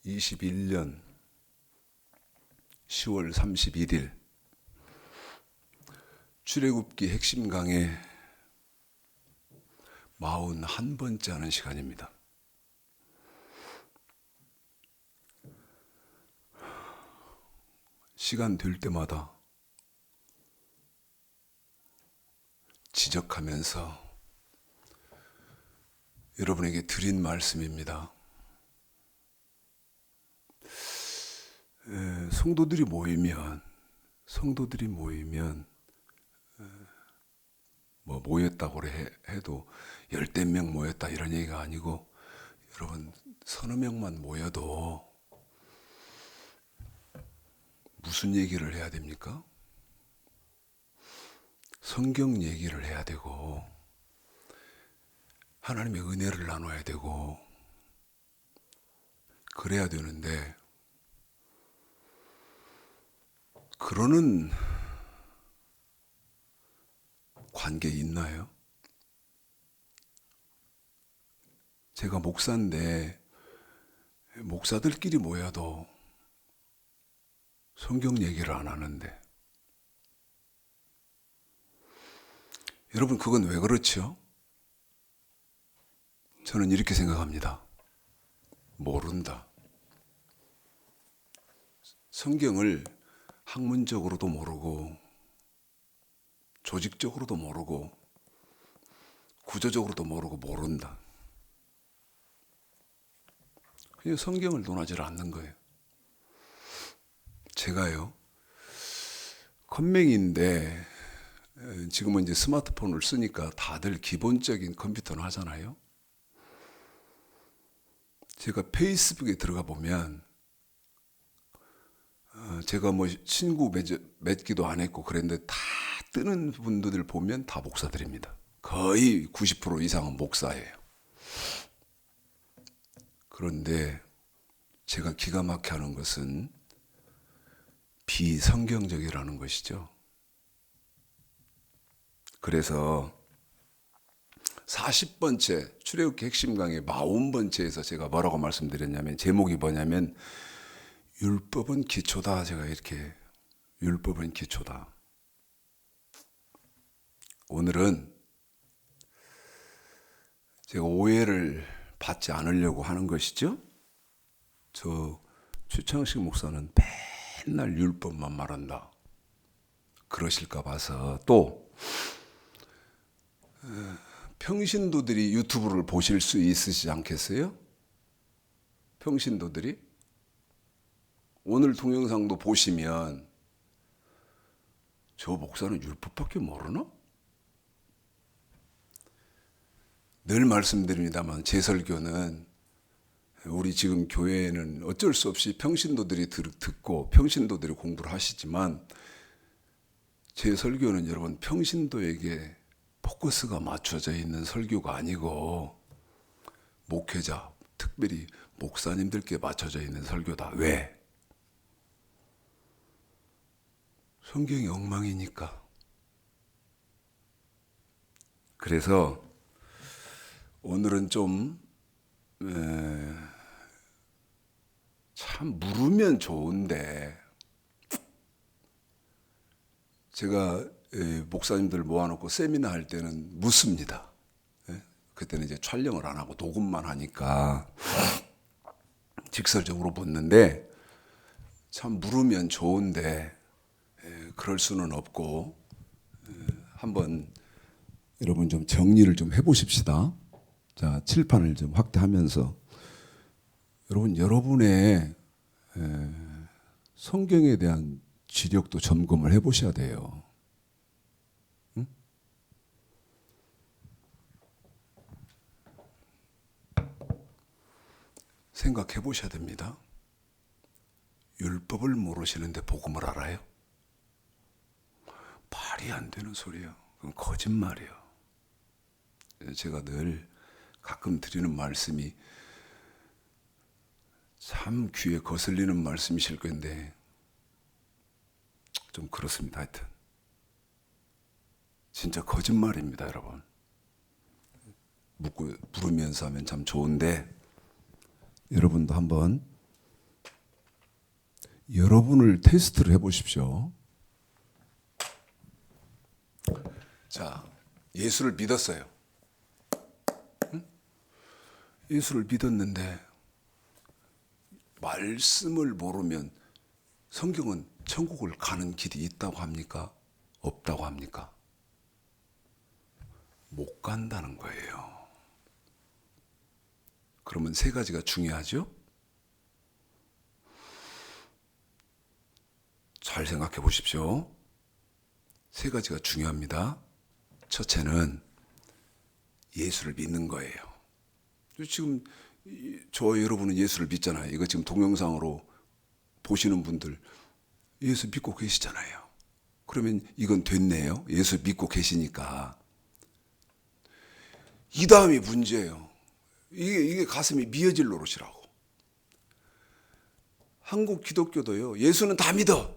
2021년 10월 31일 출애굽기 핵심 강의 41번째 하는 시간입니다. 시간 될 때마다 지적하면서 여러분에게 드린 말씀입니다. 성도들이 모이면 뭐 모였다고 해도 10명 모였다 이런 얘기가 아니고, 여러분 서너 명만 모여도 무슨 얘기를 해야 됩니까? 성경 얘기를 해야 되고, 하나님의 은혜를 나눠야 되고, 그래야 되는데, 그러는 관계 있나요? 제가 목사인데 목사들끼리 모여도 성경 얘기를 안 하는데, 여러분 그건 왜 그렇죠? 저는 이렇게 생각합니다. 모른다. 성경을 학문적으로도 모르고, 조직적으로도 모르고, 구조적으로도 모르고 모른다. 그냥 성경을 논하지 않는 거예요. 제가요, 컴맹인데 지금은 이제 스마트폰을 쓰니까 다들 기본적인 컴퓨터는 하잖아요. 제가 페이스북에 들어가 보면 제가 뭐 친구 맺기도 안 했고 그랬는데, 다 뜨는 분들 보면 다 목사들입니다. 거의 90% 이상은 목사예요. 그런데 제가 기가 막혀 하는 것은 비성경적이라는 것이죠. 그래서 40번째 출애굽기 핵심 강의 40번째에서 제가 뭐라고 말씀드렸냐면, 제목이 뭐냐면 율법은 기초다. 제가 이렇게, 율법은 기초다. 오늘은 제가 오해를 받지 않으려고 하는 것이죠. 저 최창식 목사는 맨날 율법만 말한다 그러실까 봐서. 또 평신도들이 유튜브를 보실 수 있으시지 않겠어요? 평신도들이 오늘 동영상도 보시면, 저 목사는 율법밖에 모르나? 늘 말씀드립니다만, 제 설교는, 우리 지금 교회에는 어쩔 수 없이 평신도들이 듣고 평신도들이 공부를 하시지만, 제 설교는 여러분 평신도에게 포커스가 맞춰져 있는 설교가 아니고, 목회자, 특별히 목사님들께 맞춰져 있는 설교다. 왜? 성경이 엉망이니까. 그래서 오늘은 좀 참 물으면 좋은데, 제가 목사님들 모아놓고 세미나 할 때는 묻습니다. 그때는 이제 촬영을 안 하고 녹음만 하니까 직설적으로 묻는데, 참 물으면 좋은데 그럴 수는 없고, 한번 여러분 좀 정리를 좀 해보십시다. 자, 칠판을 좀 확대하면서 여러분의 성경에 대한 지력도 점검을 해보셔야 돼요. 응? 생각해 보셔야 됩니다. 율법을 모르시는데 복음을 알아요? 말이 안 되는 소리예요. 그건 거짓말이에요. 제가 늘 가끔 드리는 말씀이 참 귀에 거슬리는 말씀이실 건데 좀 그렇습니다. 하여튼 진짜 거짓말입니다, 여러분. 묻고 부르면서 하면 참 좋은데 여러분도 한번 여러분을 테스트를 해보십시오. 자, 예수를 믿었어요. 응? 예수를 믿었는데 말씀을 모르면 성경은 천국을 가는 길이 있다고 합니까? 없다고 합니까? 못 간다는 거예요. 그러면 세 가지가 중요하죠? 잘 생각해 보십시오. 세 가지가 중요합니다. 첫째는 예수를 믿는 거예요. 지금 저 여러분은 예수를 믿잖아요. 이거 지금 동영상으로 보시는 분들 예수 믿고 계시잖아요. 그러면 이건 됐네요. 예수 믿고 계시니까. 이 다음이 문제예요. 이게 가슴이 미어질 노릇이라고. 한국 기독교도요. 예수는 다 믿어.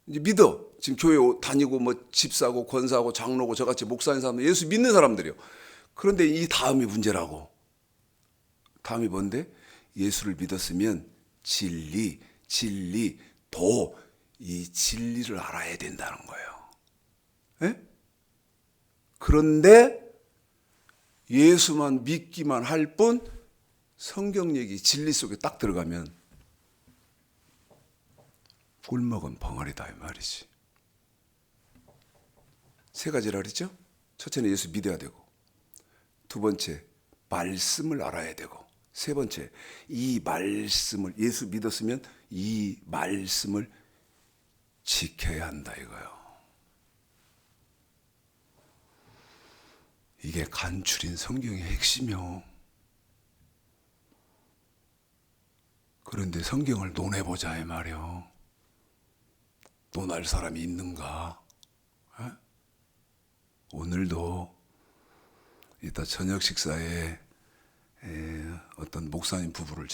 이제 믿어. 지금 교회 다니고 뭐 집사고 권사고 장로고 저같이 목사인 사람들 예수 믿는 사람들이요. 그런데 이 다음이 문제라고. 다음이 뭔데? 예수를 믿었으면 진리, 이 진리를 알아야 된다는 거예요. 예? 그런데 예수만 믿기만 할 뿐 성경 얘기 진리 속에 딱 들어가면 꿀먹은 벙어리다 이 말이지. 세 가지라 그랬죠? 첫째는 예수 믿어야 되고, 두 번째 말씀을 알아야 되고, 세 번째 이 말씀을 예수 믿었으면 이 말씀을 지켜야 한다 이거요. 이게 간추린 성경의 핵심이요. 그런데 성경을 논해보자 이 말이요. 논할 사람이 있는가? 에? 오늘도 이따 저녁 식사에 어떤 목사님 부부를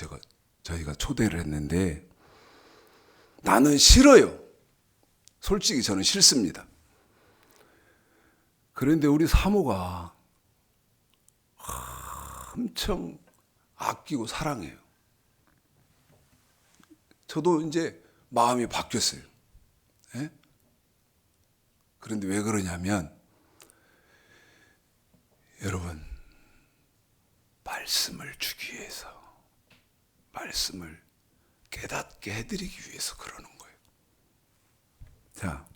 저희가 초대를 했는데 나는 싫어요. 솔직히 저는 싫습니다. 그런데 우리 사모가 엄청 아끼고 사랑해요. 저도 이제 마음이 바뀌었어요. 예? 그런데 왜 그러냐면 여러분 말씀을 주기 위해서 말씀을 깨닫게 해드리기 위해서 그러는 거예요. 자,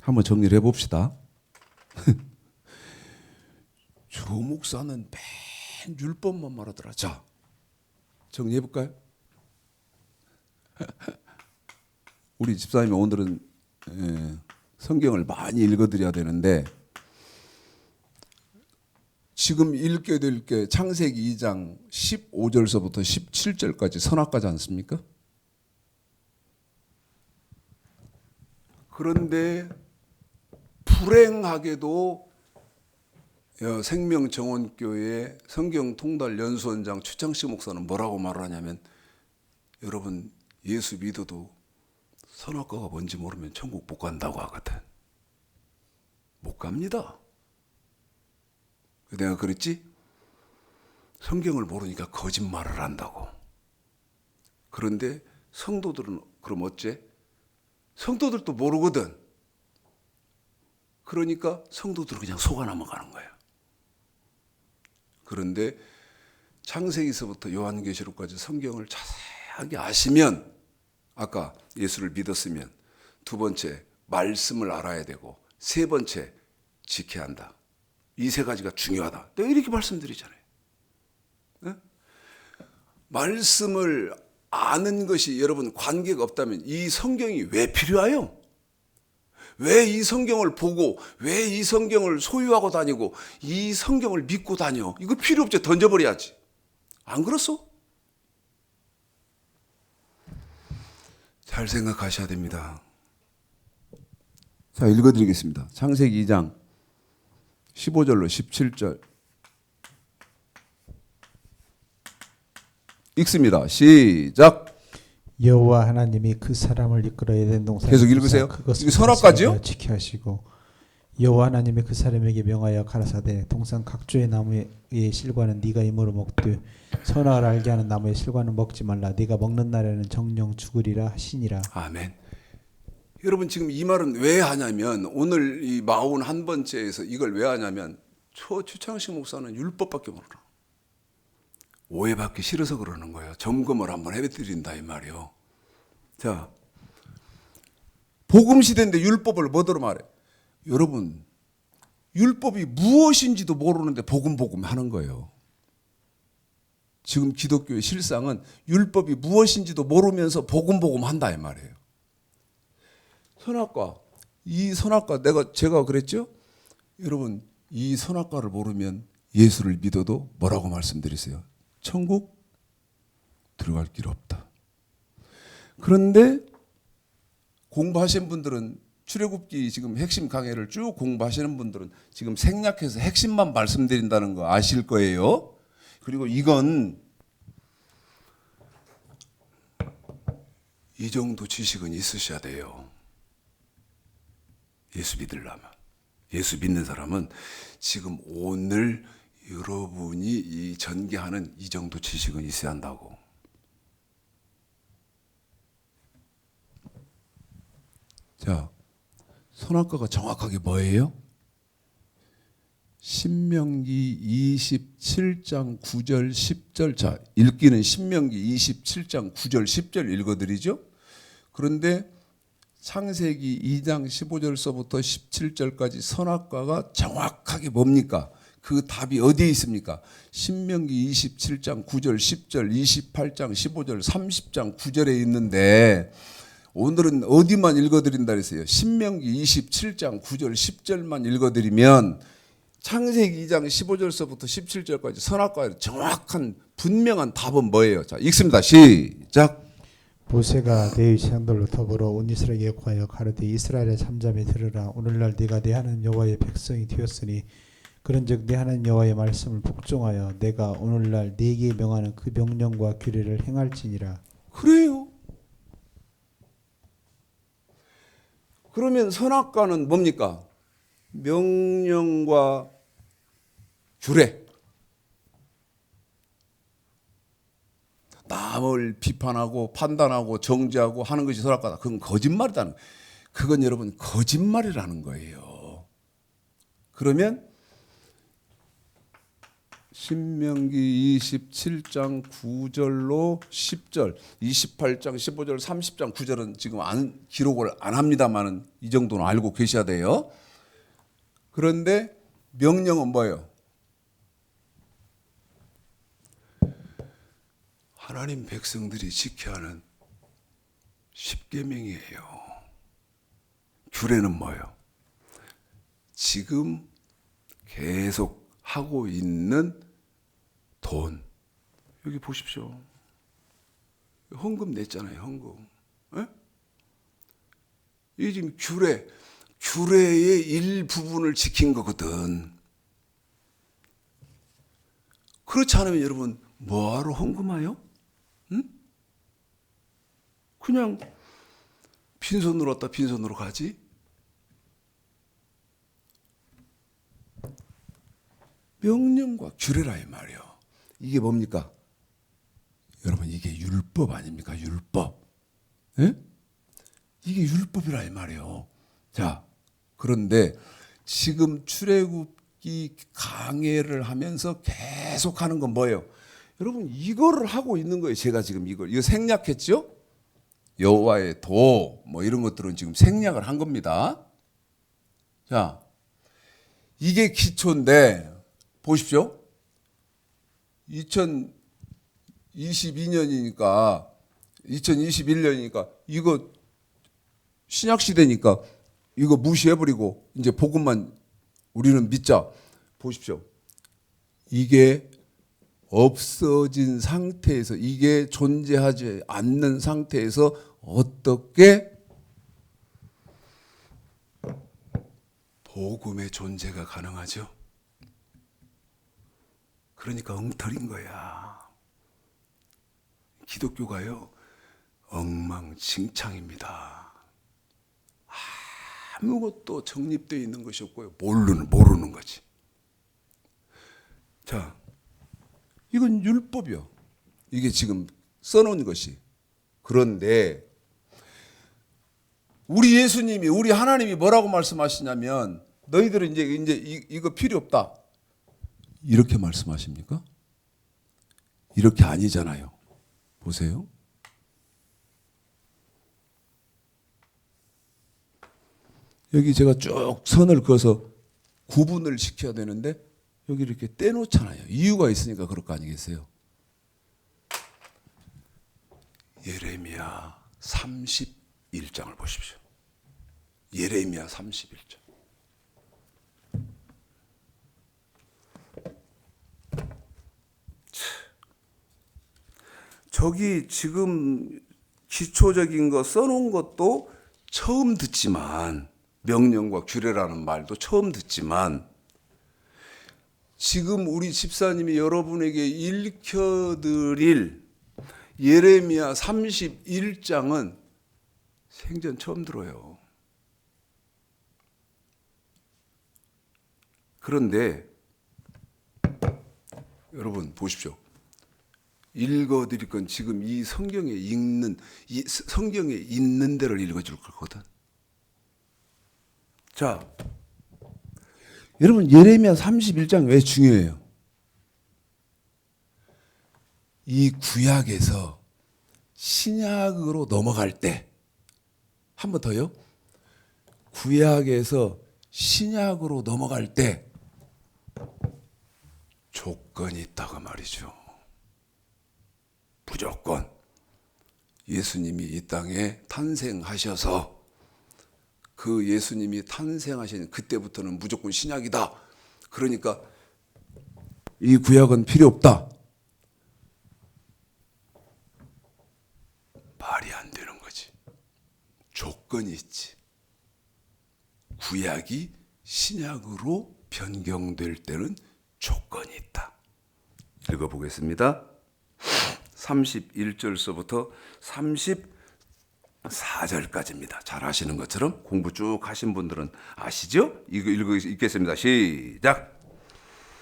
한번 정리를 해봅시다. 조 목사는 맨 율법만 말하더라. 자, 정리해볼까요? 우리 집사님이 오늘은 성경을 많이 읽어드려야 되는데 지금 읽게 될 게 창세기 2장 15절서부터 17절까지 선악과지 않습니까? 그런데 불행하게도 생명정원교회 성경통달연수원장 최창식 목사는 뭐라고 말을 하냐면 여러분 예수 믿어도 선악과가 뭔지 모르면 천국 못 간다고 하거든. 못 갑니다. 내가 그랬지? 성경을 모르니까 거짓말을 한다고. 그런데 성도들은 그럼 어째? 성도들도 모르거든. 그러니까 성도들은 그냥 속아 넘어가는 거야. 그런데 창세기서부터 요한계시록까지 성경을 자세하게 아시면 아까 예수를 믿었으면 두 번째 말씀을 알아야 되고 세 번째 지켜야 한다. 이 세 가지가 중요하다. 내가 이렇게 말씀드리잖아요. 네? 말씀을 아는 것이 여러분 관계가 없다면 이 성경이 왜 필요해요? 왜 이 성경을 보고 왜 이 성경을 소유하고 다니고 이 성경을 믿고 다녀? 이거 필요 없지. 던져버려야지. 안 그렇소? 잘 생각하셔야 됩니다. 자, 읽어드리겠습니다. 창세기 2장 15절로 17절 읽습니다. 시작. 여호와 하나님이 그 사람을 이끌어 에덴 동산에 계속 읽으세요. 그것을 선악과지요? 지켜 하시고 여호와 하나님이 그 사람에게 명하여 가라사대 동산 각주의 나무의 실과는 네가 임으로 먹되 선악을 알게 하는 나무의 실과는 먹지 말라. 네가 먹는 날에는 정령 죽으리라 하시니라. 아멘. 여러분 지금 이 말은 왜 하냐면 오늘 이 41번째에서 이걸 왜 하냐면 최창식 목사는 율법밖에 모르나. 오해받기 싫어서 그러는 거예요. 점검을 한번 해드린다 이 말이요. 자, 복음 시대인데 율법을 뭐더러 말해? 여러분 율법이 무엇인지도 모르는데 복음 하는 거예요. 지금 기독교의 실상은 율법이 무엇인지도 모르면서 복음 한다 이 말이에요. 선악과, 이 선악과 제가 그랬죠? 여러분 이 선악과를 모르면 예수를 믿어도 뭐라고 말씀드리세요? 천국 들어갈 길 없다. 그런데 공부하신 분들은 출애굽기 지금 핵심 강해를 쭉 공부하시는 분들은 지금 생략해서 핵심만 말씀드린다는 거 아실 거예요. 그리고 이건 이 정도 지식은 있으셔야 돼요. 예수 믿으려면. 예수 믿는 사람은 지금 오늘 여러분이 이 전개하는 이 정도 지식은 있어야 한다고. 자, 선악과가 정확하게 뭐예요? 신명기 27장 9절 10절. 자, 읽기는 신명기 27장 9절 10절 읽어드리죠. 그런데 창세기 2장 15절서부터 17절까지 선악과가 정확하게 뭡니까? 그 답이 어디에 있습니까? 신명기 27장 9절 10절 28장 15절 30장 9절에 있는데 오늘은 어디만 읽어드린다 그랬어요? 신명기 27장 9절 10절만 읽어드리면 창세기 2장 15절서부터 17절까지 선악과의 정확한 분명한 답은 뭐예요? 자, 읽습니다. 시작. 모세가 내 제한들로 더불어 온 이스라엘에게 구하여 가르되 이스라엘의 잠잠히 들으라. 오늘날 네가 내 하나님 여호와의 백성이 되었으니 그런즉 내 하나님 여호와의 말씀을 복종하여 내가 오늘날 네게 명하는 그 명령과 규례를 행할지니라. 그래요. 그러면 선악과는 뭡니까? 명령과 규례. 남을 비판하고 판단하고 정죄하고 하는 것이 선악과다. 그건 거짓말이다. 그건 여러분 거짓말이라는 거예요. 그러면 신명기 27장 9절로 10절, 28장 15절, 30장 9절은 지금 기록을 안 합니다만은 이 정도는 알고 계셔야 돼요. 그런데 명령은 뭐예요? 하나님 백성들이 지켜야 하는 십계명이에요. 규례는 뭐예요? 지금 계속 하고 있는 돈. 여기 보십시오. 헌금 냈잖아요, 헌금. 에? 이게 지금 규례의 일부분을 지킨 거거든. 그렇지 않으면 여러분, 뭐하러 헌금하요? 응? 그냥 빈손으로 왔다 빈손으로 가지? 명령과 규례라 이 말이요. 이게 뭡니까? 여러분 이게 율법 아닙니까? 율법. 예? 이게 율법이라 이 말이요. 자, 그런데 지금 출애굽기 강해를 하면서 계속 하는 건 뭐예요? 여러분 이거를 하고 있는 거예요. 제가 지금 이거 생략했죠? 여호와의 도 뭐 이런 것들은 지금 생략을 한 겁니다. 자, 이게 기초인데 보십시오. 2022년이니까 2021년이니까 이거 신약 시대니까 이거 무시해버리고 이제 복음만 우리는 믿자. 보십시오. 이게 없어진 상태에서 이게 존재하지 않는 상태에서 어떻게 복음의 존재가 가능하죠? 그러니까 엉터리인 거야. 기독교가요 엉망진창입니다. 아무것도 정립되어 있는 것이 없고요. 모르는 거지. 자, 이건 율법이요. 이게 지금 써놓은 것이. 그런데 우리 예수님이, 우리 하나님이 뭐라고 말씀하시냐면, 너희들은 이제 이거 필요 없다. 이렇게 말씀하십니까? 이렇게 아니잖아요. 보세요. 여기 제가 쭉 선을 그어서 구분을 시켜야 되는데 여기 이렇게 떼놓잖아요. 이유가 있으니까 그럴 거 아니겠어요? 예레미야 31장을 보십시오. 예레미야 31장. 저기 지금 기초적인 거 써놓은 것도 처음 듣지만, 명령과 규례라는 말도 처음 듣지만, 지금 우리 집사님이 여러분에게 읽혀드릴 예레미야 31장은 생전 처음 들어요. 그런데 여러분 보십시오. 읽어드릴 건 지금 이 성경에 있는 대로 읽어줄 거거든. 자, 여러분 예레미야 31장 왜 중요해요? 이 구약에서 신약으로 넘어갈 때, 한 번 더요. 구약에서 신약으로 넘어갈 때 조건이 있다고 말이죠. 무조건 예수님이 이 땅에 탄생하셔서, 그 예수님이 탄생하신 그때부터는 무조건 신약이다. 그러니까 이 구약은 필요 없다. 말이 안 되는 거지. 조건이 있지. 구약이 신약으로 변경될 때는 조건이 있다. 읽어보겠습니다. 31절서부터 34절까지입니다. 잘 아시는 것처럼 공부 쭉 하신 분들은 아시죠? 이거 읽겠습니다. 시작.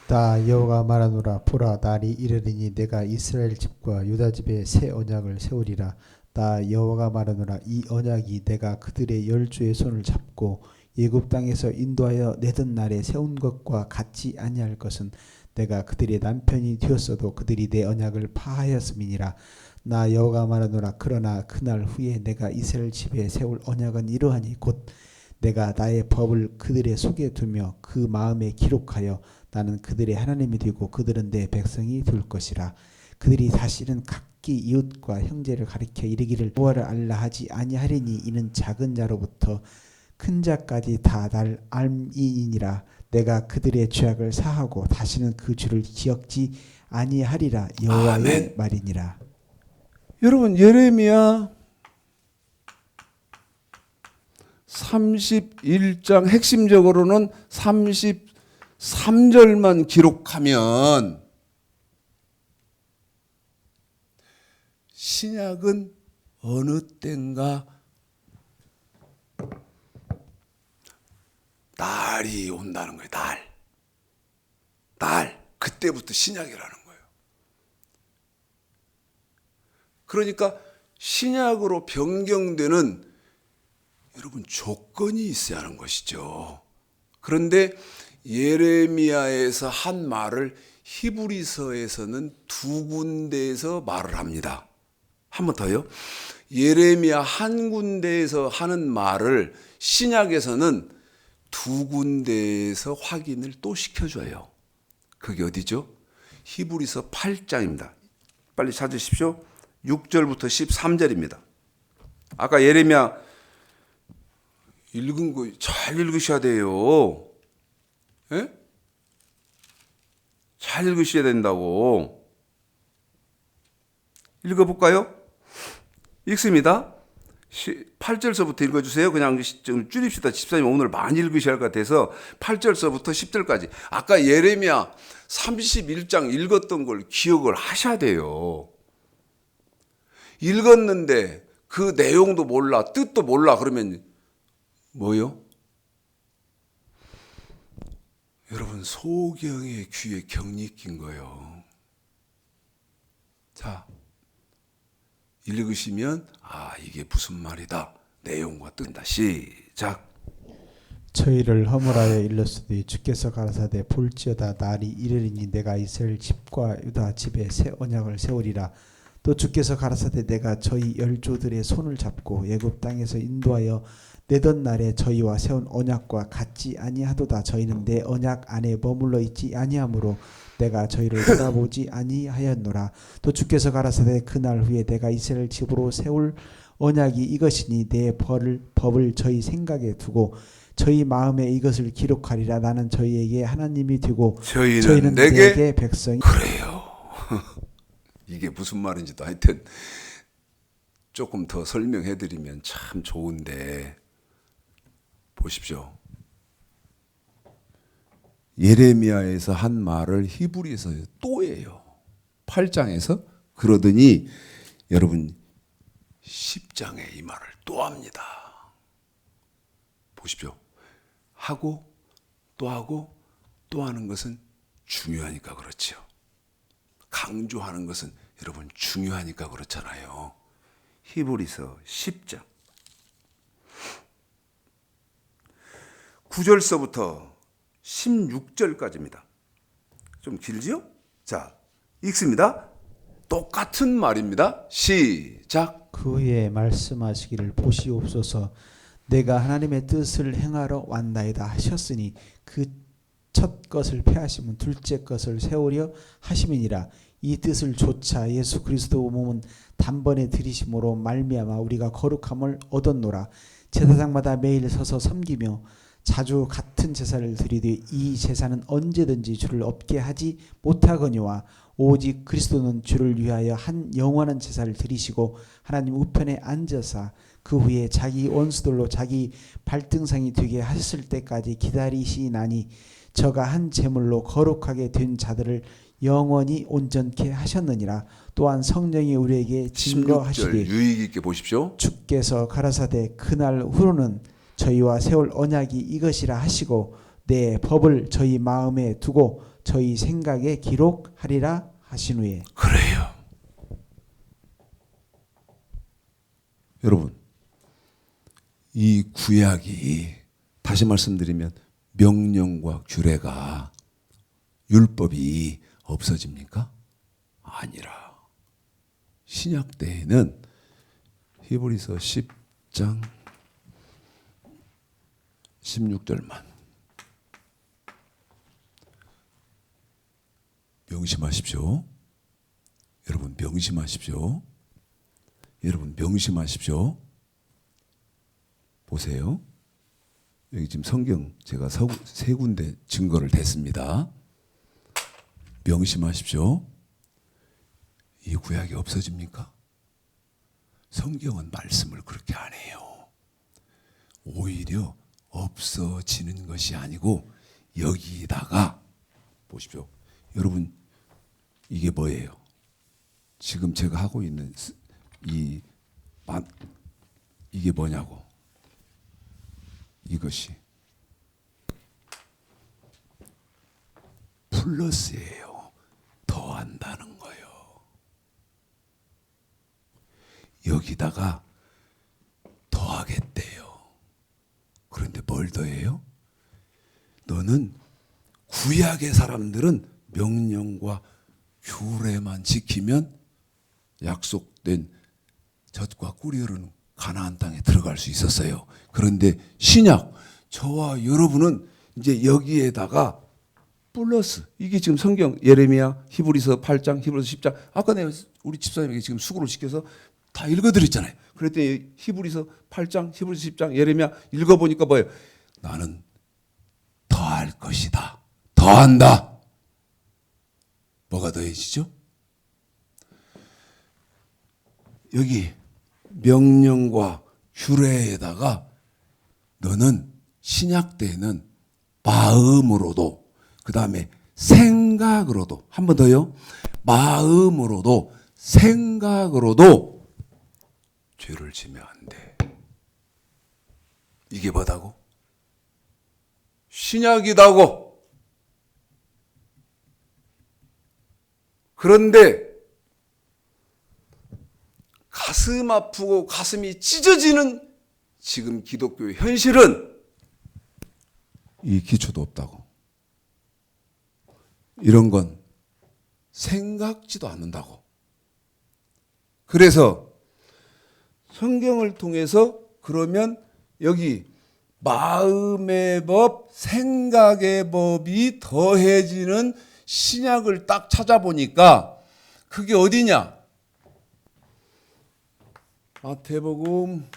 다 여호와가 말하노라. 보라, 날이 이르리니 내가 이스라엘 집과 유다 집에 새 언약을 세우리라. 다 여호와가 말하노라. 이 언약이 내가 그들의 열조의 손을 잡고 애굽 땅에서 인도하여 내던 날에 세운 것과 같지 아니할 것은 내가 그들의 남편이 되었어도 그들이 내 언약을 파하였음이니라. 나 여호와가 말하노라. 그러나 그날 후에 내가 이스라엘 집에 세울 언약은 이러하니 곧 내가 나의 법을 그들의 속에 두며 그 마음에 기록하여 나는 그들의 하나님이 되고 그들은 내 백성이 될 것이라. 그들이 다시는 각기 이웃과 형제를 가리켜 이르기를 여호와를 알라 하지 아니하리니 이는 작은 자로부터 큰 자까지 다 날 알미니라. 내가 그들의 죄악을 사하고 다시는 그 죄를 기억지 아니하리라. 여호와의 아멘. 말이니라. 여러분 예레미야 31장 핵심적으로는 33절만 기록하면 신약은 어느 때인가 날이 온다는 거예요. 날. 그때부터 신약이라는 거예요. 그러니까 신약으로 변경되는 여러분 조건이 있어야 하는 것이죠. 그런데 예레미야에서 한 말을 히브리서에서는 두 군데에서 말을 합니다. 한 번 더요. 예레미야 한 군데에서 하는 말을 신약에서는 두 군데에서 확인을 또 시켜줘요. 그게 어디죠? 히브리서 8장입니다. 빨리 찾으십시오. 6절부터 13절입니다. 아까 예레미야 읽은 거 잘 읽으셔야 돼요. 예? 잘 읽으셔야 된다고. 읽어볼까요? 읽습니다. 8절서부터 읽어주세요. 그냥 좀 줄입시다. 집사님 오늘 많이 읽으셔야 할 것 같아서 8절서부터 10절까지. 아까 예레미야 31장 읽었던 걸 기억을 하셔야 돼요. 읽었는데 그 내용도 몰라, 뜻도 몰라. 그러면 뭐요? 여러분 소경의 귀에 경이 낀 거예요. 자, 읽으시면 이게 무슨 말이다. 내용과 뜬다. 시작. 저희를 허물하여 일렀으되 주께서 가라사대 볼지어다 날이 이르리니 내가 이스라엘 집과 유다 집에 새 언약을 세우리라. 또 주께서 가라사대 내가 저희 열조들의 손을 잡고 애굽 땅에서 인도하여 내던 날에 저희와 세운 언약과 같지 아니하도다. 저희는 내 언약 안에 머물러 있지 아니하므로 내가 저희를 쳐다보지 아니하였노라. 또 주께서 가라사대 그날 후에 내가 이스라엘 집으로 세울 언약이 이것이니 내 법을 저희 생각에 두고 저희 마음에 이것을 기록하리라. 나는 저희에게 하나님이 되고 저희는 내게 백성이. 그래요. 이게 무슨 말인지도 하여튼 조금 더 설명해 드리면 참 좋은데, 보십시오. 예레미야에서 한 말을 히브리에서 또 해요. 8장에서. 그러더니 여러분 10장에 이 말을 또 합니다. 보십시오. 하고 또 하고 또 하는 것은 중요하니까 그렇죠. 강조하는 것은 여러분 중요하니까 그렇잖아요. 히브리서 10장 9절서부터 16절까지입니다. 좀 길지요? 자, 읽습니다. 똑같은 말입니다. 시작. 그 후에 말씀하시기를 보시옵소서 내가 하나님의 뜻을 행하러 왔나이다 하셨으니 그 첫 것을 폐하시면 둘째 것을 세우려 하심이니라. 이 뜻을 조차 예수 그리스도 몸은 단번에 들이심으로 말미암아 우리가 거룩함을 얻었노라. 제사장마다 매일 서서 섬기며 자주 같은 제사를 드리되 이 제사는 언제든지 주를 얻게 하지 못하거니와 오직 그리스도는 주를 위하여 한 영원한 제사를 드리시고 하나님 우편에 앉아사 그 후에 자기 원수들로 자기 발등상이 되게 하셨을 때까지 기다리시나니 저가 한 제물로 거룩하게 된 자들을 영원히 온전케 하셨느니라. 또한 성령이 우리에게 증거하시되 16절 유익 있게 보십시오. 주께서 가라사대 그날 후로는 저희와 세울 언약이 이것이라 하시고 내 법을 저희 마음에 두고 저희 생각에 기록하리라 하신 후에. 그래요. 여러분 이 구약이 다시 말씀드리면 명령과 규례가 율법이 없어집니까? 아니라 신약 때에는 히브리서 10장 16절만 명심하십시오. 여러분 명심하십시오. 여러분 명심하십시오. 보세요. 여기 지금 성경 제가 세 군데 증거를 댔습니다. 명심하십시오. 이 구약이 없어집니까? 성경은 말씀을 그렇게 안 해요. 오히려 없어지는 것이 아니고 여기다가 보십시오. 여러분 이게 뭐예요? 지금 제가 하고 있는 이게 뭐냐고. 이것이 플러스예요. 더한다는 거예요. 여기다가 더하겠대요. 그런데 뭘 더해요? 너는 구약의 사람들은 명령과 규례만 지키면 약속된 젖과 꿀이 흐르는 가나안 땅에 들어갈 수 있었어요. 그런데 신약 저와 여러분은 이제 여기에다가 플러스 이게 지금 성경 예레미야 히브리서 8장 히브리서 10장 아까 내가 우리 집사님에게 지금 수고를 시켜서 다 읽어드렸잖아요. 그랬더니 히브리서 8장 히브리서 10장 예레미야 읽어보니까 뭐예요? 나는 더할 것이다. 더한다. 뭐가 더해지죠? 여기 명령과 규례에다가 너는 신약 때에는 마음으로도 그 다음에 생각으로도 한 번 더요. 마음으로도 생각으로도 죄를 지면 안 돼. 이게 뭐다고? 신약이다고. 그런데 가슴 아프고 가슴이 찢어지는 지금 기독교의 현실은 이 기초도 없다고. 이런 건 생각지도 않는다고. 그래서 성경을 통해서 그러면 여기 마음의 법, 생각의 법이 더해지는 신약을 딱 찾아보니까 그게 어디냐? 마태복음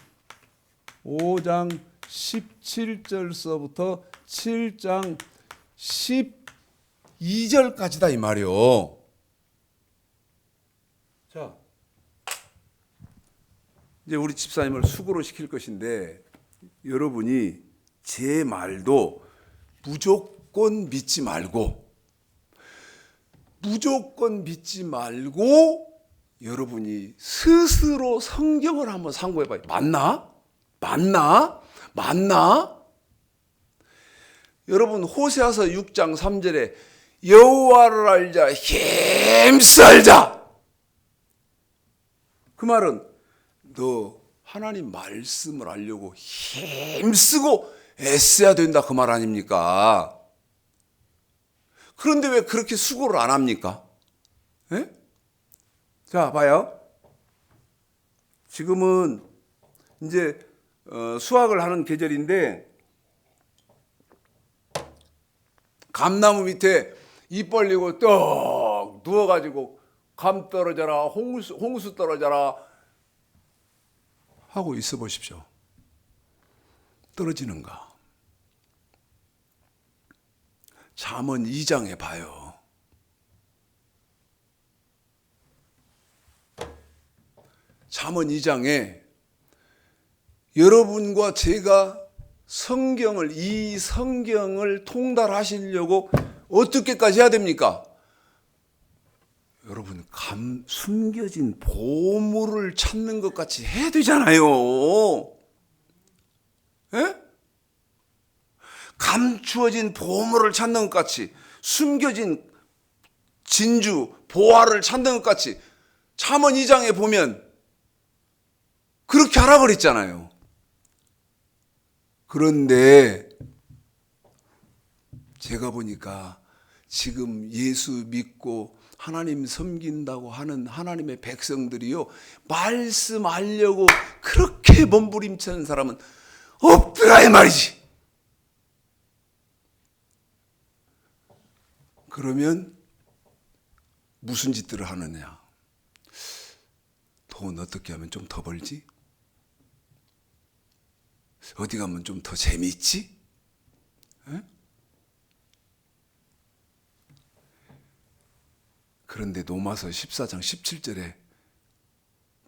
5장 17절서부터 7장 12절까지다 이 말이요. 자, 이제 우리 집사님을 수고로 시킬 것인데 여러분이 제 말도 무조건 믿지 말고 여러분이 스스로 성경을 한번 상고해봐요. 맞나? 여러분 호세아서 6장 3절에 여호와를 알자 힘쓸자. 그 말은 너 하나님 말씀을 알려고 힘쓰고 애써야 된다 그 말 아닙니까? 그런데 왜 그렇게 수고를 안 합니까? 에? 자, 봐요. 지금은 이제 수확을 하는 계절인데 감나무 밑에 입 벌리고 떡 누워가지고 감 떨어져라, 홍수 떨어져라 하고 있어 보십시오. 떨어지는가? 잠언 2장에 봐요. 잠언 2장에 여러분과 제가 이 성경을 통달하시려고 어떻게까지 해야 됩니까? 여러분, 숨겨진 보물을 찾는 것 같이 해야 되잖아요. 예? 감추어진 보물을 찾는 것 같이, 숨겨진 진주, 보화를 찾는 것 같이 잠언 2장에 보면 그렇게 하라 그랬잖아요. 그런데 제가 보니까 지금 예수 믿고 하나님 섬긴다고 하는 하나님의 백성들이요, 말씀 알려고 그렇게 몸부림치는 사람은 없더라 이 말이지. 그러면 무슨 짓들을 하느냐? 돈 어떻게 하면 좀 더 벌지? 어디 가면 좀 더 재미있지? 에? 그런데 로마서 14장 17절에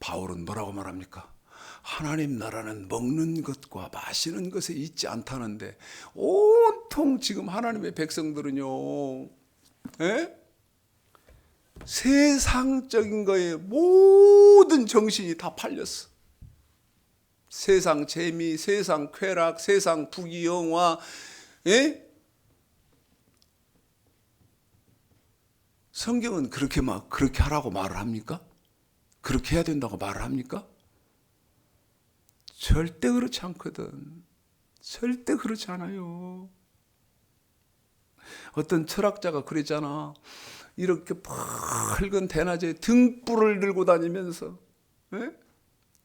바울은 뭐라고 말합니까? 하나님 나라는 먹는 것과 마시는 것에 있지 않다는데 온통 지금 하나님의 백성들은요, 에? 세상적인 거에 모든 정신이 다 팔렸어. 세상 재미, 세상 쾌락, 세상 부귀영화, 예? 성경은 그렇게 하라고 말을 합니까? 그렇게 해야 된다고 말을 합니까? 절대 그렇지 않거든. 절대 그렇지 않아요. 어떤 철학자가 그랬잖아. 이렇게 밝은 대낮에 등불을 들고 다니면서, 예?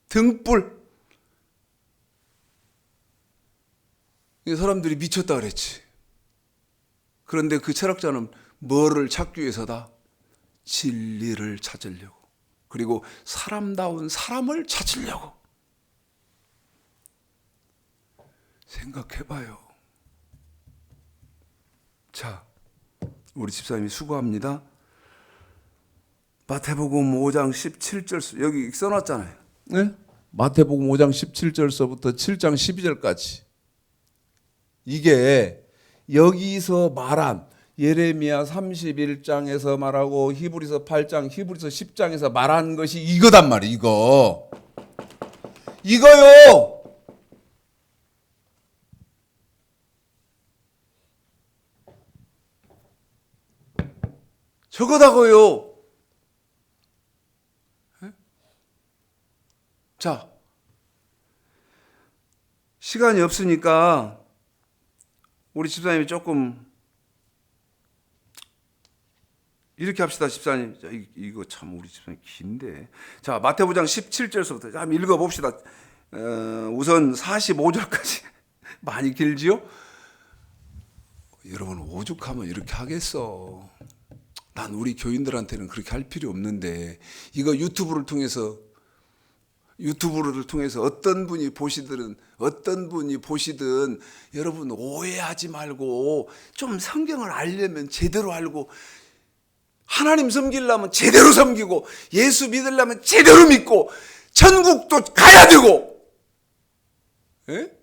등불. 사람들이 미쳤다 그랬지. 그런데 그 철학자는 뭐를 찾기 위해서다? 진리를 찾으려고. 그리고 사람다운 사람을 찾으려고. 생각해봐요. 자, 우리 집사님이 수고합니다. 마태복음 5장 17절 여기 써놨잖아요. 네? 마태복음 5장 17절서부터 7장 12절까지. 이게 여기서 말한 예레미야 31장에서 말하고 히브리서 8장, 히브리서 10장에서 말한 것이 이거단 말이에요. 이거요. 저거다고요. 자, 시간이 없으니까 우리 집사님이 조금 이렇게 합시다. 집사님, 자, 이거 참 우리 집사님 긴데. 자, 마태복음 17절서부터 한번 읽어봅시다. 우선 45절까지 많이 길지요? 여러분 오죽하면 이렇게 하겠어. 난 우리 교인들한테는 그렇게 할 필요 없는데, 이거 유튜브를 통해서 어떤 분이 보시든 여러분 오해하지 말고 좀 성경을 알려면 제대로 알고, 하나님 섬기려면 제대로 섬기고, 예수 믿으려면 제대로 믿고, 천국도 가야 되고. 예?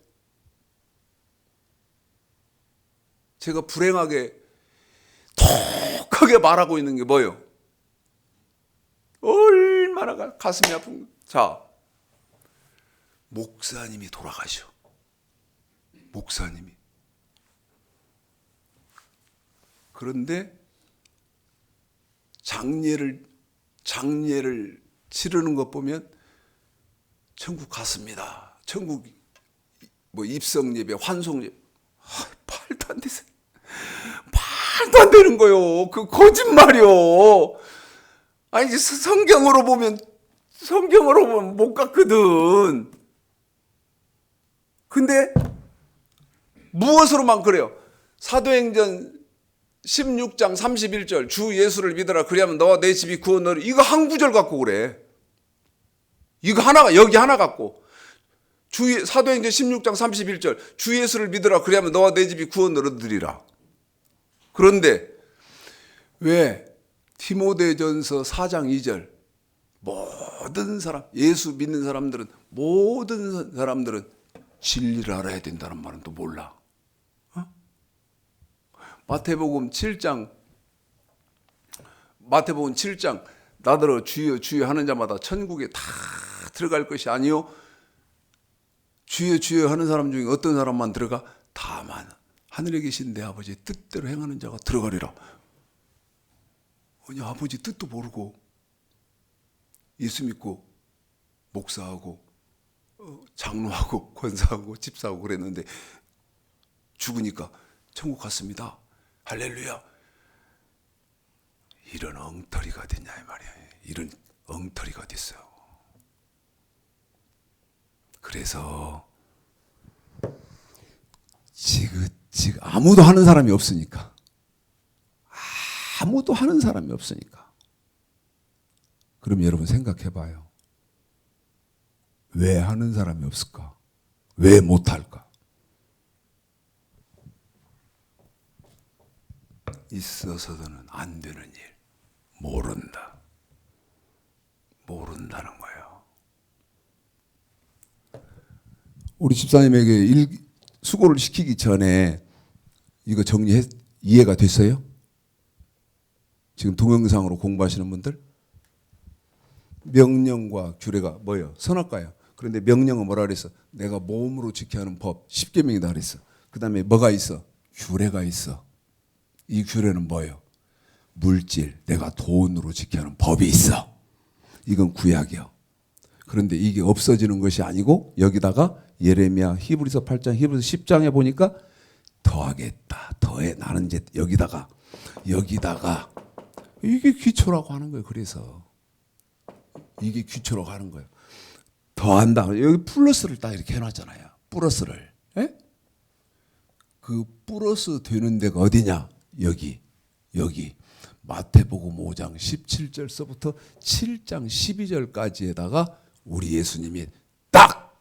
제가 불행하게 톡하게 말하고 있는 게 뭐예요? 얼마나 가슴이 아픈 거. 자, 목사님이 돌아가셔. 목사님이. 그런데 장례를 치르는 것 보면 천국 갔습니다. 천국 뭐 입성 예배, 환송 예배. 말도 안 되세요. 말도 안 되는 거요. 그 거짓말이요. 아니 이제 성경으로 보면 못 갔거든. 근데 무엇으로만 그래요? 사도행전 16장 31절 주 예수를 믿어라 그리하면 너와 내 집이 구원을, 이거 한 구절 갖고 그래. 이거 하나가 여기 하나 갖고 사도행전 16장 31절 주 예수를 믿어라 그리하면 너와 내 집이 구원을 얻으리라. 그런데 왜 디모데전서 4장 2절 모든 사람, 예수 믿는 사람들은, 모든 사람들은 진리를 알아야 된다는 말은 또 몰라. 마태복음 7장 나더러 주여 주여 하는 자마다 천국에 다 들어갈 것이 아니요 주여 주여 하는 사람 중에 어떤 사람만 들어가? 다만 하늘에 계신 내 아버지의 뜻대로 행하는 자가 들어가리라. 아니 아버지 뜻도 모르고 예수 믿고 목사하고 장로하고 권사하고 집사하고 그랬는데 죽으니까 천국 갔습니다. 할렐루야. 이런 엉터리가 됐냐 이 말이야. 이런 엉터리가 됐어요. 그래서 지금 아무도 하는 사람이 없으니까 그럼 여러분 생각해 봐요. 왜 하는 사람이 없을까? 왜 못할까? 있어서는 안 되는 일. 모른다는 거예요. 우리 집사님에게 수고를 시키기 전에 이거 이해가 됐어요? 지금 동영상으로 공부하시는 분들? 명령과 규례가 뭐예요? 선악과예요. 그런데 명령은 뭐라 그랬어? 내가 몸으로 지켜야 하는 법, 10계명이다 그랬어. 그 다음에 뭐가 있어? 규례가 있어. 이 규례는 뭐예요? 물질, 내가 돈으로 지켜야 하는 법이 있어. 이건 구약이요. 그런데 이게 없어지는 것이 아니고 여기다가 예레미야, 히브리서 8장, 히브리서 10장에 보니까 더하겠다. 더해. 나는 이제 여기다가 이게 기초라고 하는 거예요. 그래서 이게 기초라고 하는 거예요. 더한다. 여기 플러스를 딱 이렇게 해놨잖아요. 플러스를. 에? 그 플러스 되는 데가 어디냐? 여기 마태복음 5장 17절서부터 7장 12절까지에다가 우리 예수님이 딱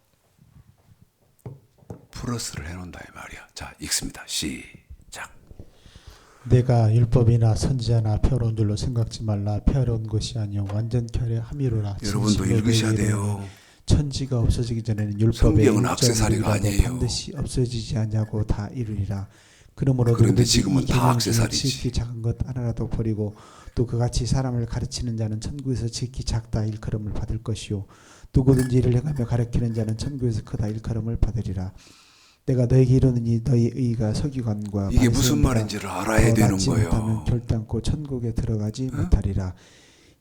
플러스를 해놓는다 이 말이야. 자, 읽습니다. 시작. 내가 율법이나 선지자나 펴놓은 줄로 생각지 말라. 펴놓은 것이 아니요 완전케 하려 함이로라. 여러분도 읽으셔야 돼요. 천지가 없어지기 전에는 율법의 성경은 액세서리가 아니에요. 반드시 없어지지 않냐고 다 이루리라. 그러므로 그런데 지금은 다 액세서리지. 지극히 작은 것 하나라도 버리고 또 그같이 사람을 가르치는 자는 천국에서 지극히 작다 일컬음을 받을 것이요 누구든지 이를 행하며 가르치는 자는 천국에서 크다 일컬음을 받으리라. 내가 너에게 이르노니 너희 의가 서기관과 이게 무슨 말인지를 알아야 되는 거예요. 결단코 천국에 들어가지 못하리라.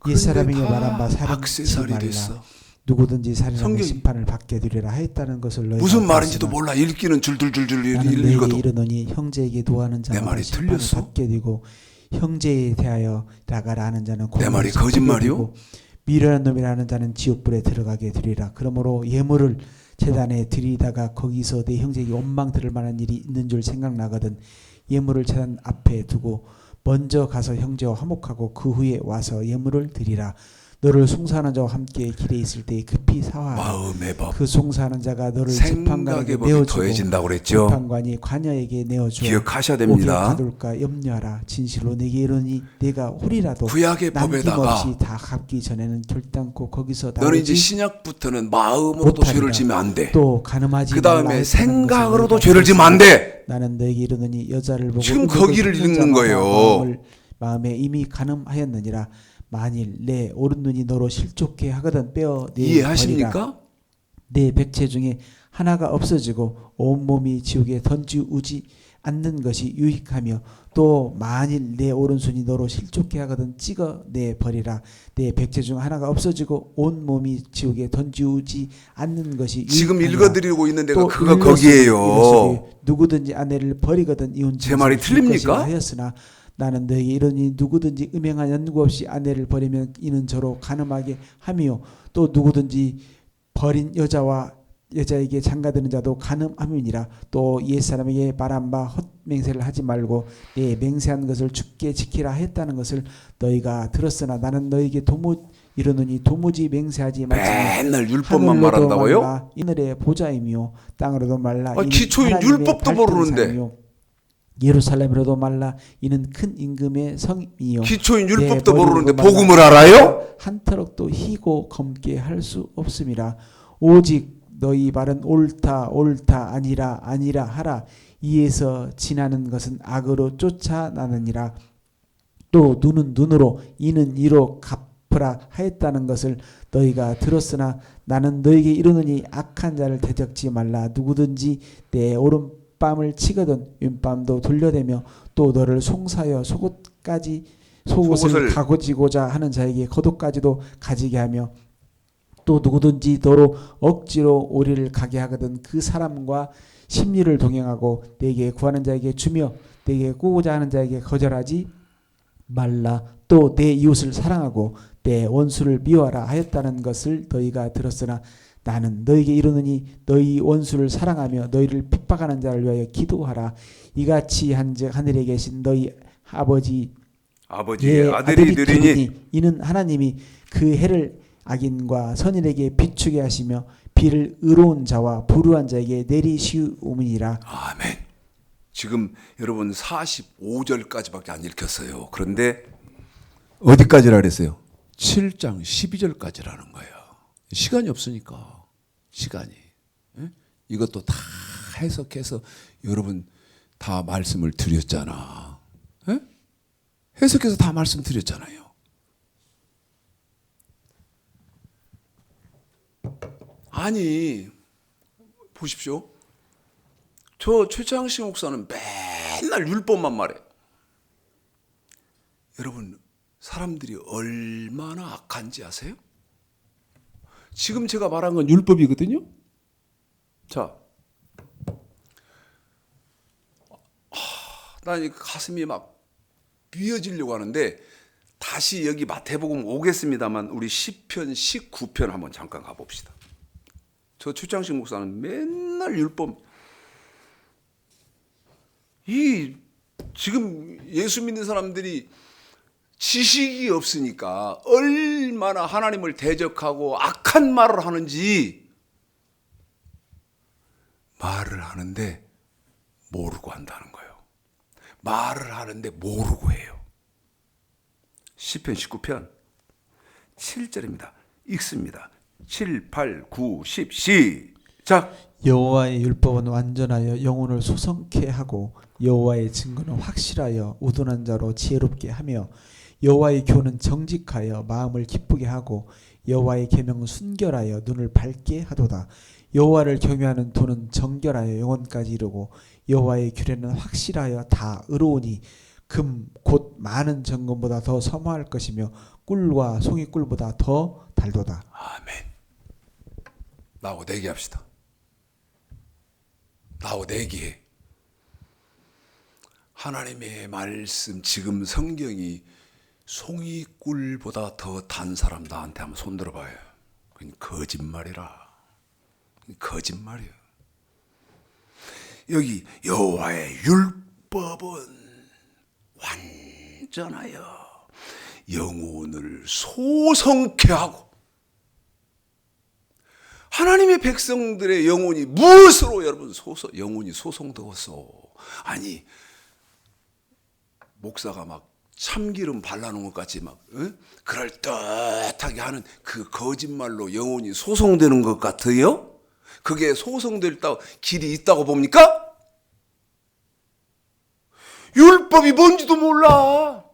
옛사람에게 말한 바 사람 치지 말라. 누구든지 살인하면 성경이- 심판을 받게 되리라 하였다는 것을 너희가 무슨 말인지도 들었으나 몰라. 읽기는 줄줄줄줄 나는 너에게 읽어도 이르노니 형제에게 도하는 내 말이 자마다 심판을 틀렸어? 받게 되고 형제에 대하여 나가라 하는 자는 내 말이 고문을 거짓말이요? 받게 되고 미련한 놈이라는 자는 지옥불에 들어가게 되리라. 그러므로 예물을 제단에 드리다가 거기서 내 형제에게 원망 들을 만한 일이 있는 줄 생각나거든 예물을 제단 앞에 두고 먼저 가서 형제와 화목하고 그 후에 와서 예물을 드리라. 너를 송사하는 자와 함께 길에 있을 때 급히 사화하라. 마음의 법, 그 송사하는 자가 너를 생각의 재판관에게 법이 내어주고 더해진다고 그랬죠. 재판관이 관여에게 내어주어 기억하셔야 오게 됩니다. 가둘까 염려하라. 진실로 내게 이르니 내가 홀이라도 구약의 법에다가 남김없이 다 갚기 전에는 결단코 거기서 너는 이제 나오지 신약부터는 마음으로도 못하리라. 죄를 지면 안 돼. 또 가늠하지 그 말라 다음에 했다는 생각으로도 것을 죄를 지면 안 돼. 나는 너에게 이르노니 여자를 보고 지금 의복을 거기를 입는 읽는 자마다 거예요. 마음에 이미 가늠하였느니라. 만일 내 오른 눈이 너로 실족해 하거든 빼어 내 버리라. 이해하십니까? 내 백체 중에 하나가 없어지고 온 몸이 지옥에 던지우지 않는 것이 유익하며 또 만일 내 오른손이 너로 실족해 하거든 찍어 내 버리라. 내 백체 중 하나가 없어지고 온 몸이 지옥에 던지우지 않는 것이 지금 유익하니라. 읽어드리고 있는 데가 또 그가 일러스되 거기에요. 이르시되 누구든지 아내를 버리거든 이혼 제 말이 틀립니까? 하였으나 나는 너에게 이르니 누구든지 음행한 연구 없이 아내를 버리면 이는 저로 간음하게 하며 또 누구든지 버린 여자에게 장가드는 자도 간음함이니라. 또 옛사람에게 말한 바 헛맹세를 하지 말고 내 맹세한 것을 주께 지키라 했다는 것을 너희가 들었으나 나는 너에게 이르노니 도무지 맹세하지 말지니 맨날 율법만 하늘로도 말한다고요? 말라 이늘의 보좌이며 땅으로도 말라 이는 기초인 하나님의 율법도 모르는데. 발등상이요 예루살렘으로도 말라 이는 큰 임금의 성이요 기초인 내 율법도 머리로도 모르는데 말라 복음을 알아요? 한 터럭도 희고 검게 할 수 없음이라. 오직 너희 말은 옳다 아니라 하라. 이에서 지나는 것은 악으로 쫓아나느니라. 또 눈은 눈으로 이는 이로 갚으라 하였다는 것을 너희가 들었으나 나는 너희에게 이르노니 악한 자를 대적지 말라. 누구든지 내 오른뺨을 치거든 왼뺨도 돌려대며 또 너를 송사하여 속옷을 가고지고자 하는 자에게 겉옷까지도 가지게 하며 또 누구든지 너로 억지로 오리를 가게 하거든 그 사람과 심리를 동행하고 내게 구하는 자에게 주며 내게 꾸고자 하는 자에게 거절하지 말라. 또 내 이웃을 사랑하고 내 원수를 미워하라 하였다는 것을 너희가 들었으나 나는 너희에게 이르노니 너희 원수를 사랑하며 너희를 핍박하는 자를 위하여 기도하라. 이같이 한즉 하늘에 계신 너희 아버지의 아버지의 아들이 되리니 이는 하나님이 그 해를 악인과 선인에게 비추게 하시며 비를 의로운 자와 불의한 자에게 내리시오니라. 아멘. 지금 여러분 45절까지밖에 안 읽혔어요. 그런데 어디까지라 그랬어요? 7장 12절까지라는 거예요. 시간이 없으니까. 시간이. 예? 이것도 다 해석해서 여러분 다 말씀을 드렸잖아. 예? 해석해서 다 말씀드렸잖아요. 아니 보십시오. 저 최창식 목사는 맨날 율법만 말해. 여러분 사람들이 얼마나 악한지 아세요? 지금 제가 말한 건 율법이거든요. 자, 난 가슴이 막 미어지려고 하는데 다시 여기 마태복음 오겠습니다만 우리 시편 19편 한번 잠깐 가봅시다. 저 최창식 목사는 맨날 율법. 지금 예수 믿는 사람들이 지식이 없으니까 얼마나 하나님을 대적하고 악한 말을 하는지 말을 하는데 모르고 한다는 거예요. 말을 하는데 모르고 해요. 시편 19편 7절입니다. 읽습니다. 7, 8, 9, 10 시작. 여호와의 율법은 완전하여 영혼을 소성케 하고 여호와의 증거는 확실하여 우둔한 자로 지혜롭게 하며 여호와의 교훈은 정직하여 마음을 기쁘게 하고 여호와의 계명은 순결하여 눈을 밝게 하도다. 여호와를 경외하는 도는 정결하여 영혼까지 이르고 여호와의 규례는 확실하여 다 의로우니 금 곧 많은 정금보다 더 섬화할 것이며 꿀과 송이꿀보다 더 달도다. 아멘. 나하고 내기합시다. 나하고 내기해. 하나님의 말씀, 지금 성경이 송이꿀보다 더 단 사람 나한테 한번 손들어봐요. 그건 거짓말이라. 거짓말이에요. 여기 여호와의 율법은 완전하여 영혼을 소성케 하고, 하나님의 백성들의 영혼이 무엇으로 여러분 영혼이 소성되었어? 아니, 목사가 막 참기름 발라놓은 것 같이 막 그럴듯하게 하는 그 거짓말로 영혼이 소성되는 것 같아요? 그게 소성될 길이 있다고 봅니까? 율법이 뭔지도 몰라.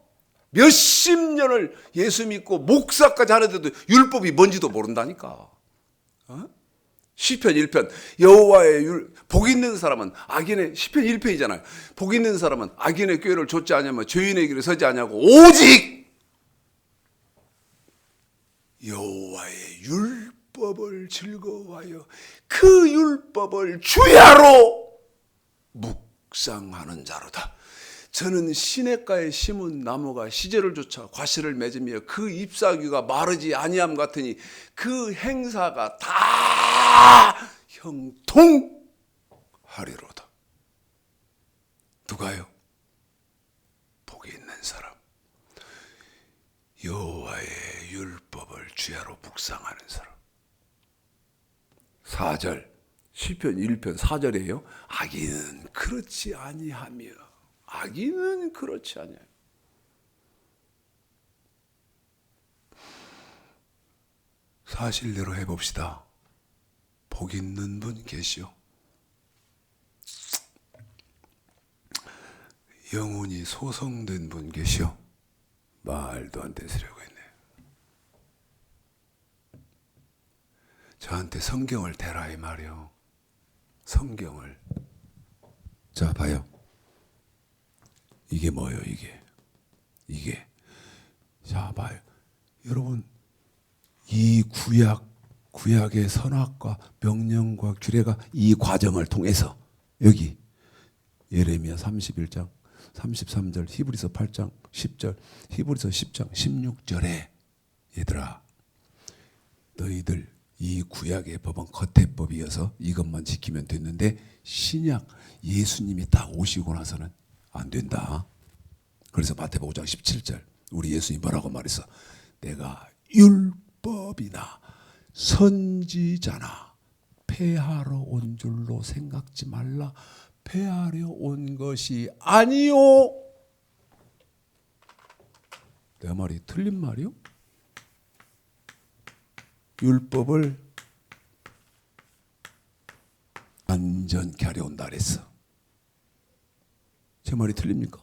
몇십 년을 예수 믿고 목사까지 하는데도 율법이 뭔지도 모른다니까. 시편 1편 여호와의 복 있는 사람은 악인의, 시편 1편이잖아요. 복 있는 사람은 악인의 꾀를 좇지 아니하며 죄인의 길에 서지 아니하고 오직 여호와의 율법을 즐거워하여 그 율법을 주야로 묵상하는 자로다. 저는 시냇가에 심은 나무가 시절을 쫓아 과실을 맺으며 그 잎사귀가 마르지 아니함 같으니 그 행사가 다 형통하리로다. 누가요? 복이 있는 사람, 여호와의 율법을 주야로 묵상하는 사람. 4절 시편 1편 4절이에요. 악인은 그렇지 아니하며, 악인은 그렇지 않아요. 사실대로 해봅시다. 복 있는 분 계시오. 영혼이 소성된 분 계시오. 말도 안 되는 소리하고 있네. 저한테 성경을 대라 이 말이요. 성경을. 자, 봐요. 이게 뭐예요, 이게. 자, 봐요. 여러분, 이 구약의 선악과 명령과 규례가 이 과정을 통해서 여기 예레미야 31장, 33절, 히브리서 8장, 10절, 히브리서 10장, 16절에 얘들아, 너희들 이 구약의 법은 겉의 법이어서 이것만 지키면 됐는데 신약 예수님이 딱 오시고 나서는 안 된다. 그래서 마태복음 5장 17절 우리 예수님이 뭐라고 말했어? 내가 율법이나 선지자나 폐하러 온 줄로 생각지 말라. 폐하려 온 것이 아니요. 내 말이 틀린 말이요? 율법을 완전케 하려 온다 그랬어. 제 말이 틀립니까?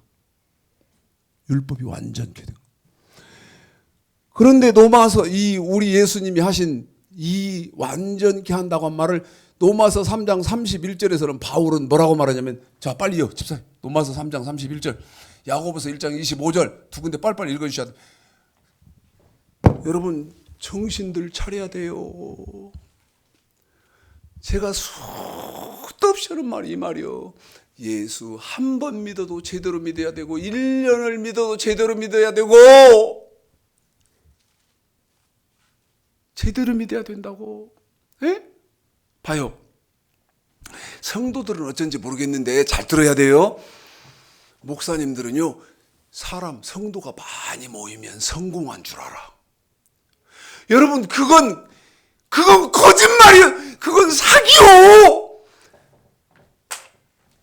율법이 완전케 된. 그런데 로마서 우리 예수님이 하신 이 완전케 한다고 한 말을 로마서 3장 31절에서는 바울은 뭐라고 말하냐면, 자 빨리요 집사님, 로마서 3장 31절, 야고보서 1장 25절 두 군데 빨리빨리 읽어주셔야 돼요. 여러분 정신들 차려야 돼요. 제가 수도 없이 하는 말이 이 말이요. 예수 한 번 믿어도 제대로 믿어야 되고 1년을 믿어도 제대로 믿어야 되고 제대로 믿어야 된다고. 에? 봐요. 성도들은 어쩐지 모르겠는데 잘 들어야 돼요. 목사님들은요, 성도가 많이 모이면 성공한 줄 알아. 여러분, 그건 거짓말이에요. 그건 사기요.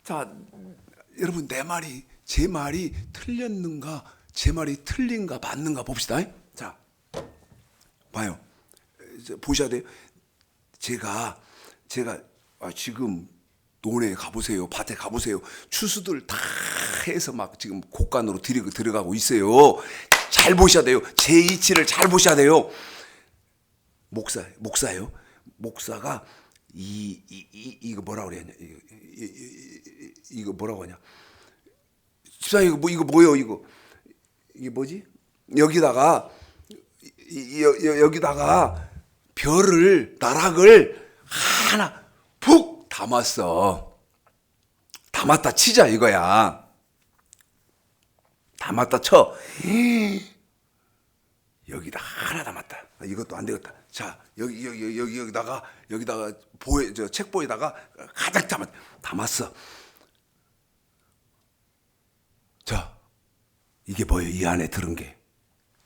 자, 여러분, 제 말이 틀렸는가, 제 말이 틀린가, 맞는가 봅시다. 자, 봐요. 보셔야 돼요. 제가 지금 논에 가보세요. 밭에 가보세요. 추수들 다 해서 막 지금 곡간으로 들어가고 있어요. 잘 보셔야 돼요. 제 이치를 잘 보셔야 돼요. 목사예요. 목사가 이거 뭐라고 그러냐? 이거 뭐라고 하냐? 집사님 이거 뭐예요? 이게 뭐지? 여기다가 별을 나락을 하나 푹 담았어. 담았다 치자 이거야. 담았다 쳐. 여기다 하나 담았다. 이것도 안 되겠다. 자, 여기다가 저 책보에다가 가득 담았어. 자, 이게 뭐예요? 이 안에 들은 게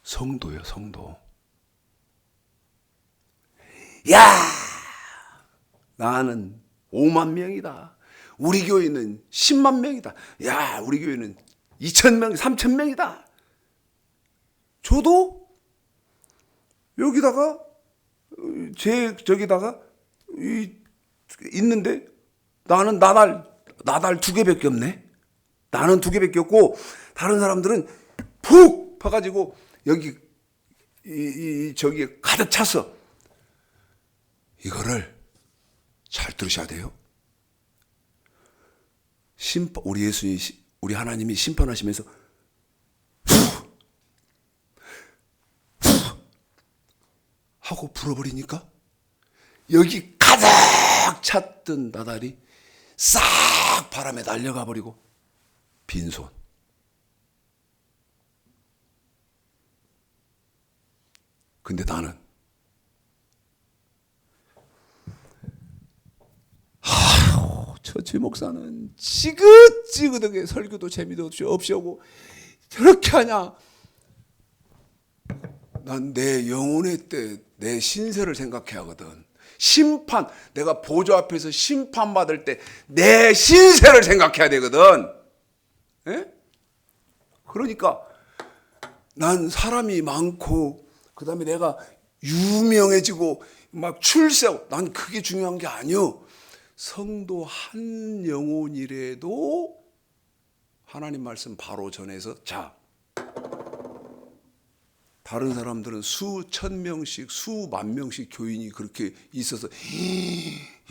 성도예요, 성도. 야, 나는 5만 명이다. 우리 교회는 10만 명이다. 야, 우리 교회는 2,000명, 3,000명이다. 저도 여기다가 저기다가 있는데 나는 나달 2개밖에 없네. 나는 2개밖에 없고 다른 사람들은 푹 파가지고 여기 저기에 가득 찼어. 이거를 잘 들으셔야 돼요. 우리 예수님, 우리 하나님이 심판하시면서 하고 불어버리니까 여기 가득 찼던 나달이 싹 바람에 날려가 버리고 빈손. 근데 나는 저 목사는 지긋지긋하게 설교도 재미도 없이 하고 저렇게 하냐. 난 내 영혼의 때 내 신세를 생각해야 하거든. 심판, 내가 보좌 앞에서 심판받을 때 내 신세를 생각해야 되거든. 에? 그러니까 난 사람이 많고 그 다음에 내가 유명해지고 막 출세하고 난 그게 중요한 게 아니요. 성도 한 영혼이라도 하나님 말씀 바로 전해서 자, 다른 사람들은 수천 명씩 수만 명씩 교인이 그렇게 있어서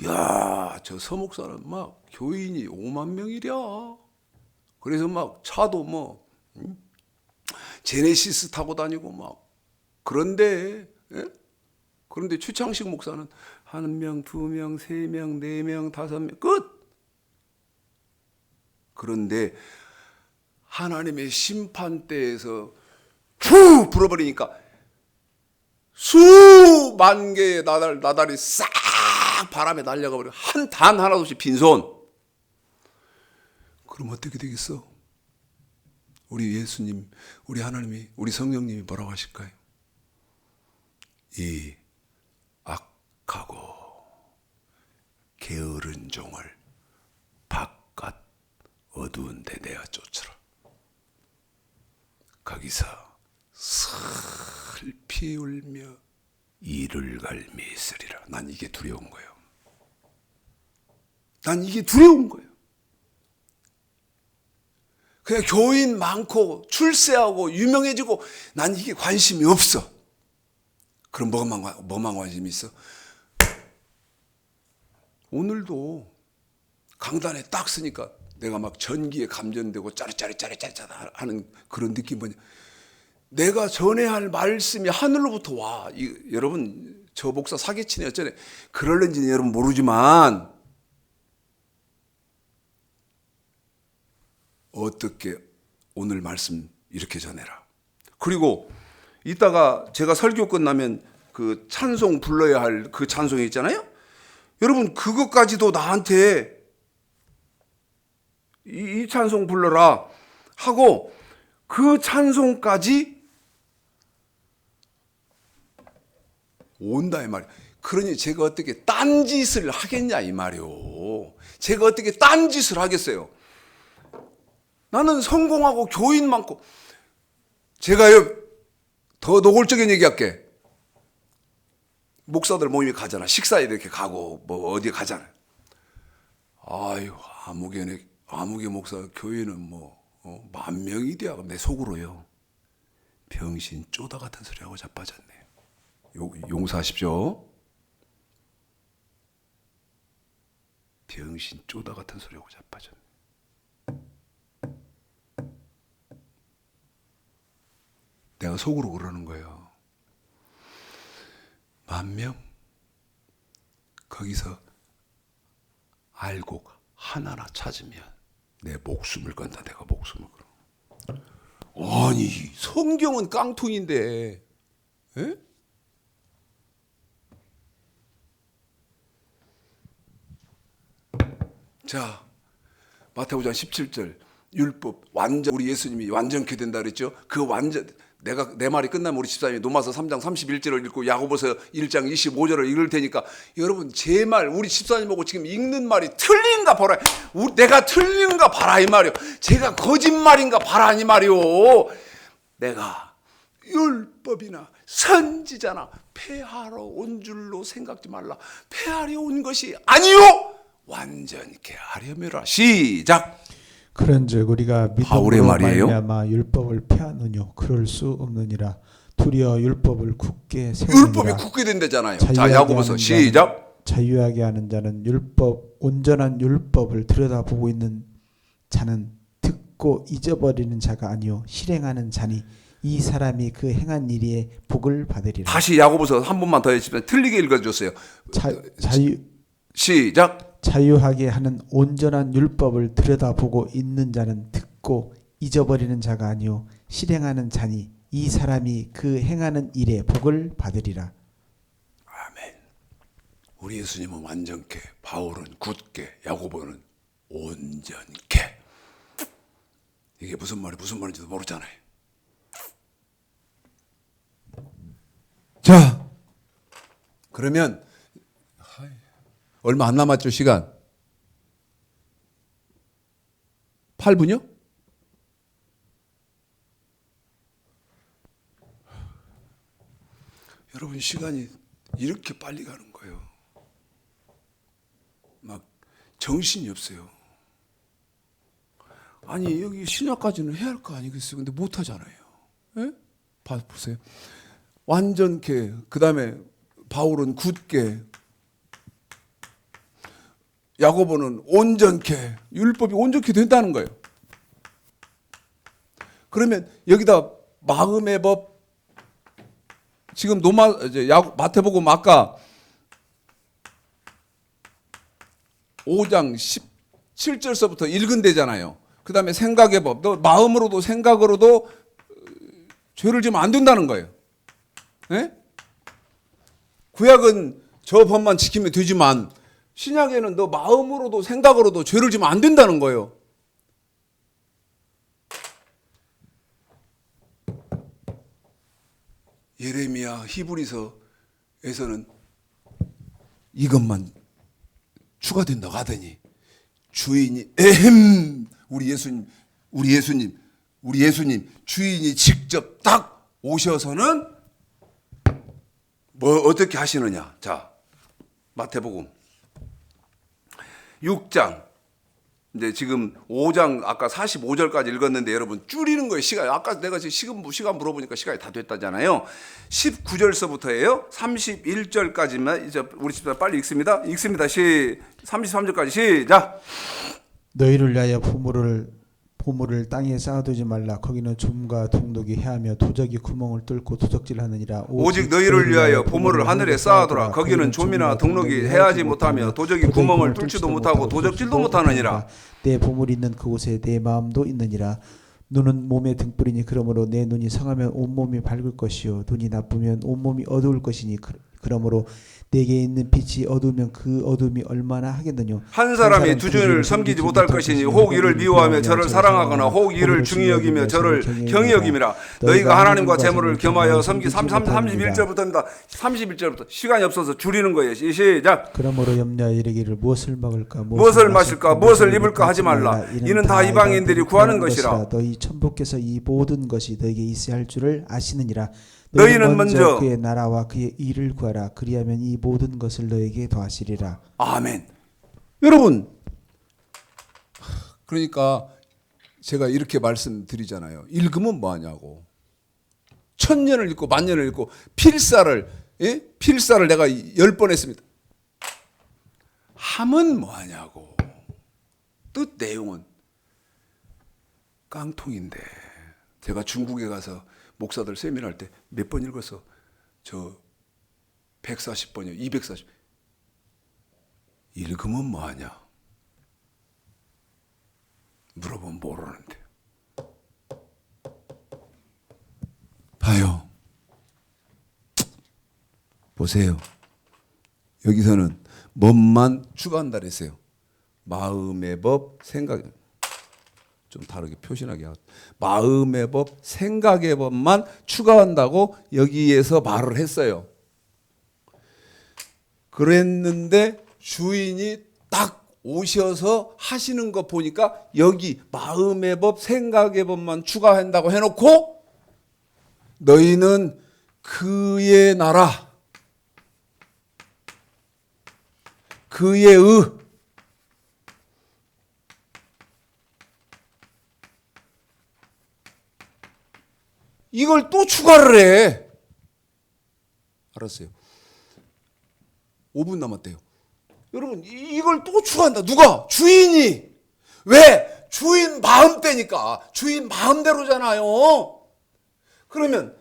야, 저 서목사는 막 교인이 5만 명이랴. 그래서 막 차도 뭐 제네시스 타고 다니고 막 그런데 그런데 최창식 목사는 1명, 2명, 3명, 4명, 5명 끝. 그런데 하나님의 심판대에서 후 불어버리니까 수만 개의 나달이 싹 바람에 날려가 버려. 단 하나도 없이 빈손. 그럼 어떻게 되겠어? 우리 예수님, 우리 하나님이, 우리 성령님이 뭐라고 하실까요? 이 악하고 게으른 종을 바깥 어두운 데 내어 쫓으라. 거기서 슬피 울며 이를 갈미 있으리라. 난 이게 두려운 거예요. 난 이게 두려운 거예요. 그냥 교인 많고 출세하고 유명해지고 난 이게 관심이 없어. 그럼 뭐만 관심이 있어? 오늘도 강단에 딱 서니까 내가 막 전기에 감전되고 짜릿짜릿 하는 그런 느낌 뭐냐. 내가 전해야 할 말씀이 하늘로부터 와. 여러분 저 목사 사기치네 어쩌네. 그럴는지는 여러분 모르지만 어떻게 오늘 말씀 이렇게 전해라. 그리고 이따가 제가 설교 끝나면 그 찬송 불러야 할 그 찬송이 있잖아요. 여러분 그것까지도 나한테 이 찬송 불러라 하고 그 찬송까지 온다 이 말이에요. 그러니 제가 어떻게 딴짓을 하겠냐 이 말이요. 제가 어떻게 딴짓을 하겠어요. 나는 성공하고 교인 많고 제가요 더 노골적인 얘기할게. 목사들 모임에 가잖아. 식사에 이렇게 가고 뭐 어디 가잖아요. 아유 아무개 목사 교회는 뭐 10,000명이 돼야 내 속으로요. 병신 쪼다 같은 소리하고 자빠졌네. 용서하십시오. 병신 쪼다 같은 소리하고 자빠졌네. 내가 속으로 그러는 거예요. 10,000명? 거기서 알고 하나하나 찾으면 내 목숨을 건다. 내가 목숨을 걸어. 아니 성경은 깡통인데, 에? 자, 마태복음 17절 율법 완전, 우리 예수님이 완전케 된다 그랬죠. 그 완전, 내가 내 말이 끝나면 우리 집사님이 로마서 3장 31절을 읽고 야고보서 1장 25절을 읽을 테니까 여러분 제 말 우리 집사님 보고 지금 읽는 말이 틀린가 봐라. 내가 틀린가 봐라 이 말이요. 제가 거짓말인가 봐라 이 말이요. 내가 율법이나 선지자나 폐하러 온 줄로 생각지 말라. 폐하려 온 것이 아니요 완전케 하려매라. 시작. 그런즉 우리가 바울의 믿음으로 말이에요? 말미암아 율법을 폐하느뇨 그럴 수 없느니라. 도리어 율법을 굳게 세우느니라. 율법이 굳게 된다잖아요. 자, 자유하게 야고보서 하는 시작. 자유하게 하는 자는 율법 온전한 율법을 들여다보고 있는 자는 듣고 잊어버리는 자가 아니요 실행하는 자니 이 사람이 그 행한 일에 복을 받으리라. 다시 야고보서 한 번만 더 해주시면 틀리게 읽어주세요. 시작. 자유하게 하는 온전한 율법을 들여다보고 있는 자는 듣고 잊어버리는 자가 아니요 실행하는 자니 이 사람이 그 행하는 일에 복을 받으리라. 아멘. 우리 예수님은 완전케, 바울은 굳게, 야고보는 온전케. 이게 무슨 말인지도 모르잖아요. 자, 그러면 얼마 안 남았죠, 시간? 8분이요? 여러분 시간이 이렇게 빨리 가는 거예요. 막 정신이 없어요. 아니 여기 신약까지는 해야 할 거 아니겠어요? 근데 못 하잖아요. 예? 보세요. 완전케, 그 다음에 바울은 굳게, 야고보는 온전케, 율법이 온전케 된다는 거예요. 그러면 여기다 마음의 법, 지금 마태복음 아까 5장 17절서부터 읽은 데잖아요. 그 다음에 생각의 법, 너 마음으로도 생각으로도 죄를 지면 안 된다는 거예요. 네? 구약은 저 법만 지키면 되지만 신약에는 너 마음으로도 생각으로도 죄를 지면 안 된다는 거예요. 예레미야, 히브리서에서는 이것만 추가된다고 하더니 주인이 우리 예수님 주인이 직접 딱 오셔서는 뭐 어떻게 하시느냐? 자, 마태복음 6장 이제 지금 5장 아까 45절까지 읽었는데 여러분 줄이는 거예요. 시간. 아까 내가 지금 시간 물어보니까 시간이 다 됐다잖아요. 19절서부터예요. 31절까지만 이제 우리 집사 빨리 읽습니다. 33절까지 시작. 너희를 위하여 보물을 땅에 쌓아두지 말라. 거기는 좀과 동독이 해하며 도적이 구멍을 뚫고 도적질하느니라. 오직 너희를 위하여 보물을 하늘에 쌓아두라. 거기는 좀이나 동독이 해하지 못하며 도적이 구멍을 뚫지도 못하고 도적질도 못하느니라. 내 보물이 있는 그곳에 내 마음도 있느니라. 눈은 몸의 등불이니 그러므로 내 눈이 성하면 온몸이 밝을 것이요 눈이 나쁘면 온몸이 어두울 것이니 그러므로 내게 있는 빛이 어두우면 그 어둠이 얼마나 하겠느냐. 한 사람이 두 주를 섬기지 못할 것이니 혹 이를 미워하며 저를 사랑하거나 혹 이를 중히 여기며 저를 경히 여김이라. 너희가 하나님과 재물을 겸하여 31절부터입니다. 31절부터 시간이 없어서 줄이는 거예요. 시작. 그러므로 염려하여 이르기를 무엇을 먹을까 무엇을 마실까 무엇을 입을까 하지 말라. 이는 다 이방인들이 구하는 것이라. 너희 천부께서 이 모든 것이 너희에게 있어야 할 줄을 아시느니라. 너희는 먼저 그의 나라와 그의 일을 구하라. 그리하면 이 모든 것을 너에게 더하시리라. 아멘. 여러분, 그러니까 제가 이렇게 말씀드리잖아요. 읽으면 뭐하냐고. 1000년을 읽고 10,000년을 읽고 필사를 내가 10번 했습니다. 함은 뭐하냐고. 뜻 내용은 깡통인데 제가 중국에 가서 목사들 세미나할 때 몇 번 읽어서 저 140번이요 240 읽으면 뭐하냐 물어보면 모르는데. 봐요. 보세요. 여기서는 법만 추가한다 그랬어요. 마음의 법, 생각, 좀 다르게 표시하게 하고, 마음의 법, 생각의 법만 추가한다고 여기에서 말을 했어요. 그랬는데 주인이 딱 오셔서 하시는 거 보니까 여기 마음의 법, 생각의 법만 추가한다고 해놓고 너희는 그의 나라, 그의 이걸 또 추가를 해. 알았어요. 5분 남았대요. 여러분, 이걸 또 추가한다. 누가? 주인이. 왜? 주인 마음대니까. 주인 마음대로잖아요. 그러면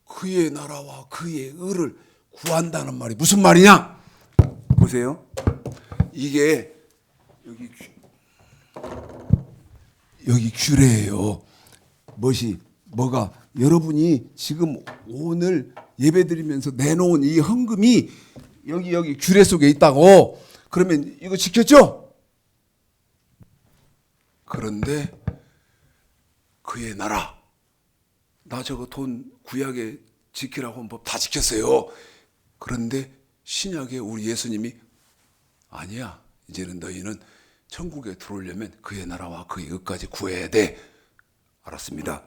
그의 나라와 그의 의를 구한다는 말이 무슨 말이냐? 보세요. 이게 여기 규례예요. 뭐가 여러분이 지금 오늘 예배드리면서 내놓은 이 헌금이 여기 규례 속에 있다고. 그러면 이거 지켰죠? 그런데 그의 나라, 나 저거 돈 구약에 지키라고 한 법 다 지켰어요. 그런데 신약에 우리 예수님이 아니야, 이제는 너희는 천국에 들어오려면 그의 나라와 그의 의까지 구해야 돼. 알았습니다.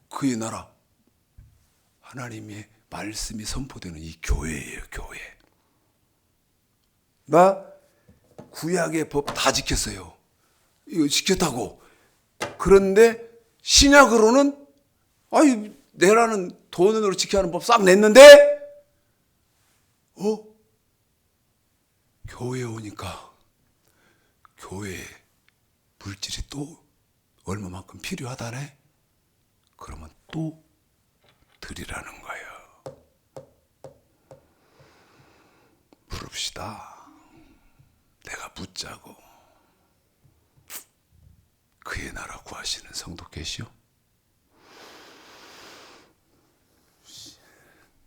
그의 나라, 하나님의 말씀이 선포되는 이 교회예요. 교회. 나 구약의 법 다 지켰어요. 이거 지켰다고. 그런데 신약으로는 내라는 돈으로 지켜야 하는 법 싹 냈는데 교회에 오니까 교회에 물질이 또 얼마만큼 필요하다네. 그러면 또 드리라는 거예요. 물읍시다. 내가 묻자고. 그의 나라 구하시는 성도 계시오?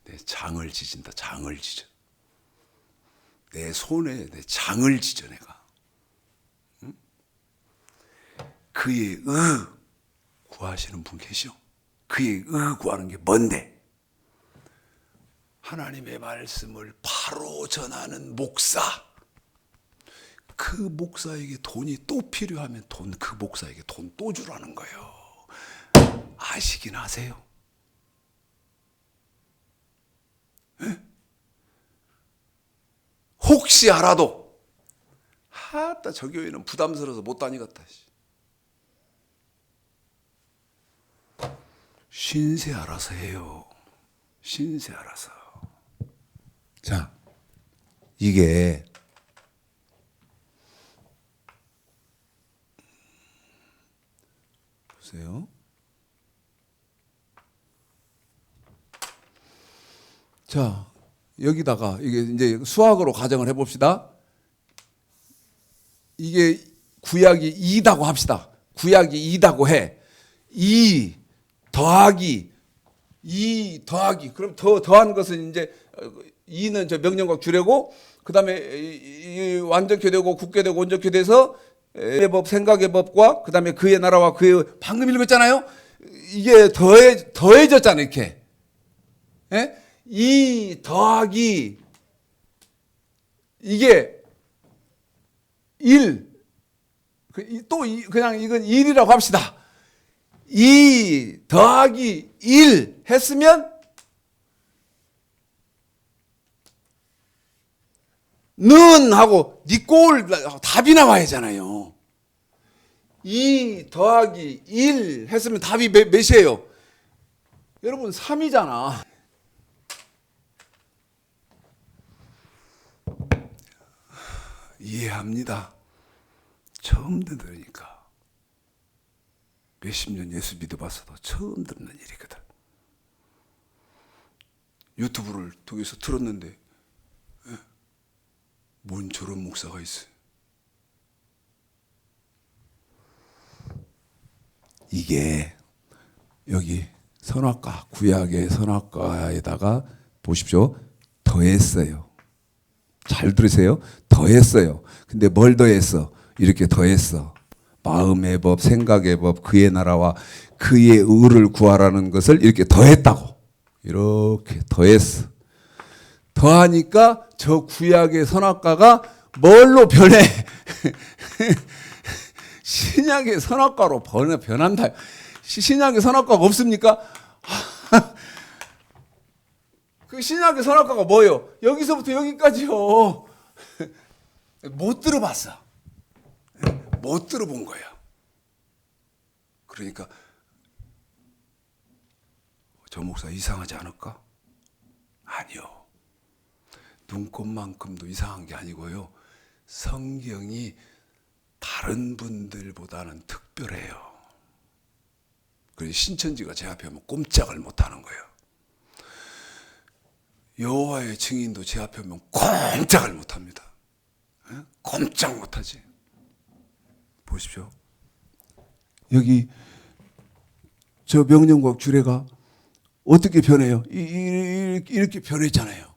내 장을 지진다. 장을 지져. 내 손에 내 장을 지져 내가. 응? 그의 구하시는 분 계시오? 그의 구하는 게 뭔데? 하나님의 말씀을 바로 전하는 목사. 그 목사에게 돈이 또 필요하면 그 목사에게 돈 또 주라는 거예요. 아시긴 하세요? 에? 혹시 알아도 저 교회는 부담스러워서 못 다니겠다. 신세 알아서 해요. 신세 알아서. 자, 이게 보세요. 자, 여기다가 이게 이제 수학으로 가정을 해봅시다. 이게 구약이 2다고 합시다. 구약이 2다고 해. 2 더하기 그럼 더한 것은 이제 2는 저 명령과 규례고, 그 다음에 완전케 되고 굳게 되고 온전케 돼서 의 법, 생각의 법과 그 다음에 그의 나라와 그의, 방금 읽었잖아요. 이게 더해졌잖아요. 이렇게. 예? 2 더하기 이게 1, 또 그냥 이건 1이라고 합시다. 2 더하기 1 했으면 는 하고 니꼴 답이 나와야 하잖아요. 2 더하기 1 했으면 답이 몇이에요? 여러분 3이잖아. 이해합니다. 처음 들으니까. 몇십 년 예수 믿어봤어도 처음 듣는 일이거든. 유튜브를 통해서 들었는데 뭔 저런 목사가 있어요. 이게 여기 선악과, 구약의 선악과에다가 보십시오. 더했어요. 잘 들으세요. 더했어요. 근데 뭘 더했어? 이렇게 더했어. 마음의 법, 생각의 법, 그의 나라와 그의 의를 구하라는 것을 이렇게 더했다고. 이렇게 더했어. 더하니까 저 구약의 선악과가 뭘로 변해? 신약의 선악과로 변한다. 신약의 선악과가 없습니까? 그 신약의 선악과가 뭐예요? 여기서부터 여기까지요. 못 들어봤어. 못 들어본 거야. 그러니까 저 목사 이상하지 않을까? 아니요. 눈꽃만큼도 이상한 게 아니고요. 성경이 다른 분들보다는 특별해요. 그래서 신천지가 제 앞에 오면 꼼짝을 못하는 거예요. 여호와의 증인도 제 앞에 오면 꼼짝을 못합니다. 꼼짝 못하지. 보십시오. 여기 저 명령과 규례가 어떻게 변해요? 이렇게 변했잖아요.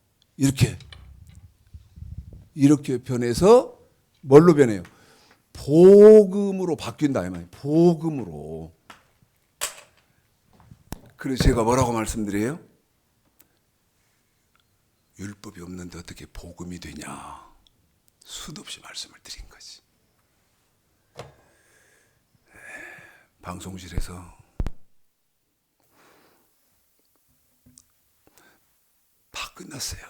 이렇게 변해서 뭘로 변해요? 복음으로 바뀐다 이 말이에요. 복음으로. 그래서 제가 뭐라고 말씀드려요? 율법이 없는데 어떻게 복음이 되냐? 수도 없이 말씀을 드린 거지. 방송실에서 다 끝났어요.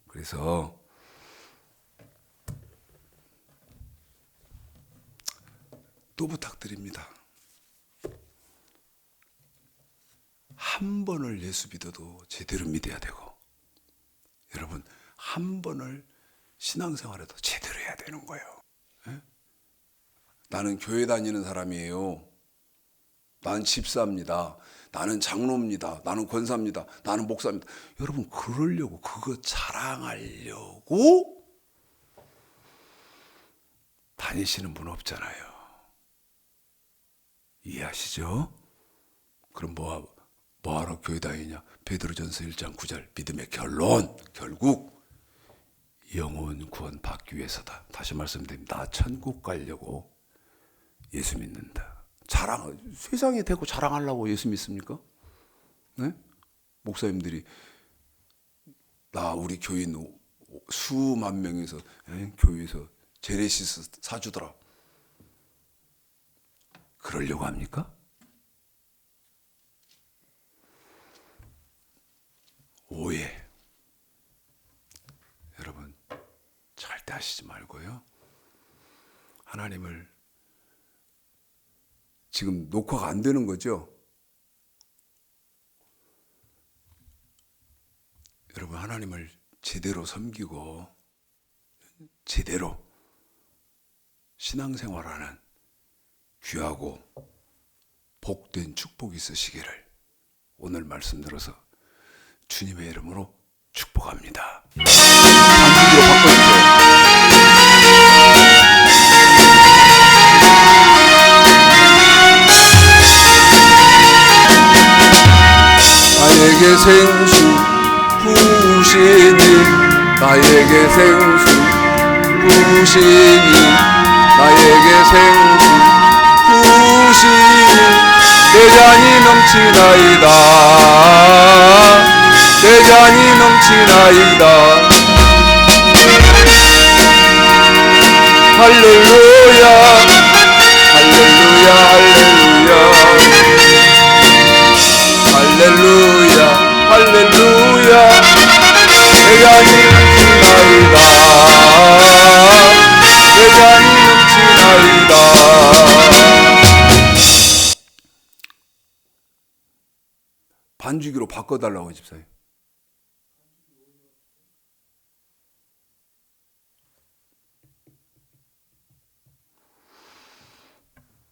그래서 또 부탁드립니다. 한 번을 예수 믿어도 제대로 믿어야 되고, 여러분 한 번을 신앙생활에도 제대로 해야 되는 거예요. 예? 나는 교회 다니는 사람이에요. 나는 집사입니다. 나는 장로입니다. 나는 권사입니다. 나는 목사입니다. 여러분 그러려고, 그거 자랑하려고 다니시는 분 없잖아요. 이해하시죠? 그럼 뭐하러 교회 다니냐? 베드로전서 1장 9절 믿음의 결론, 결국 영혼 구원 받기 위해서다. 다시 말씀드립니다. 나 천국 가려고 예수 믿는다. 세상에 대고 자랑하려고 예수 믿습니까? 네? 목사님들이 우리 교인 수만 명에서 교회에서 제네시스 사주더라. 그러려고 합니까? 오해. 여러분 절대 하시지 말고요. 하나님을, 지금 녹화가 안 되는 거죠? 여러분 하나님을 제대로 섬기고 제대로 신앙생활하는 귀하고 복된 축복이 있으시기를 오늘 말씀 들어서 주님의 이름으로 축복합니다. 반주기로 바꿔주세요. 나에게 생수 부으시니, 나에게 생수 부으시니, 나에게 생수 부으시니, 내 잔이 넘치나이다. 내 잔이 넘치나이다. 할렐루야, 할렐루야, 할렐루야, 할렐루야, 할렐루야. 내 잔이 넘치나이다. 내 잔이 넘치나이다. 반주기로 바꿔달라고 집사님.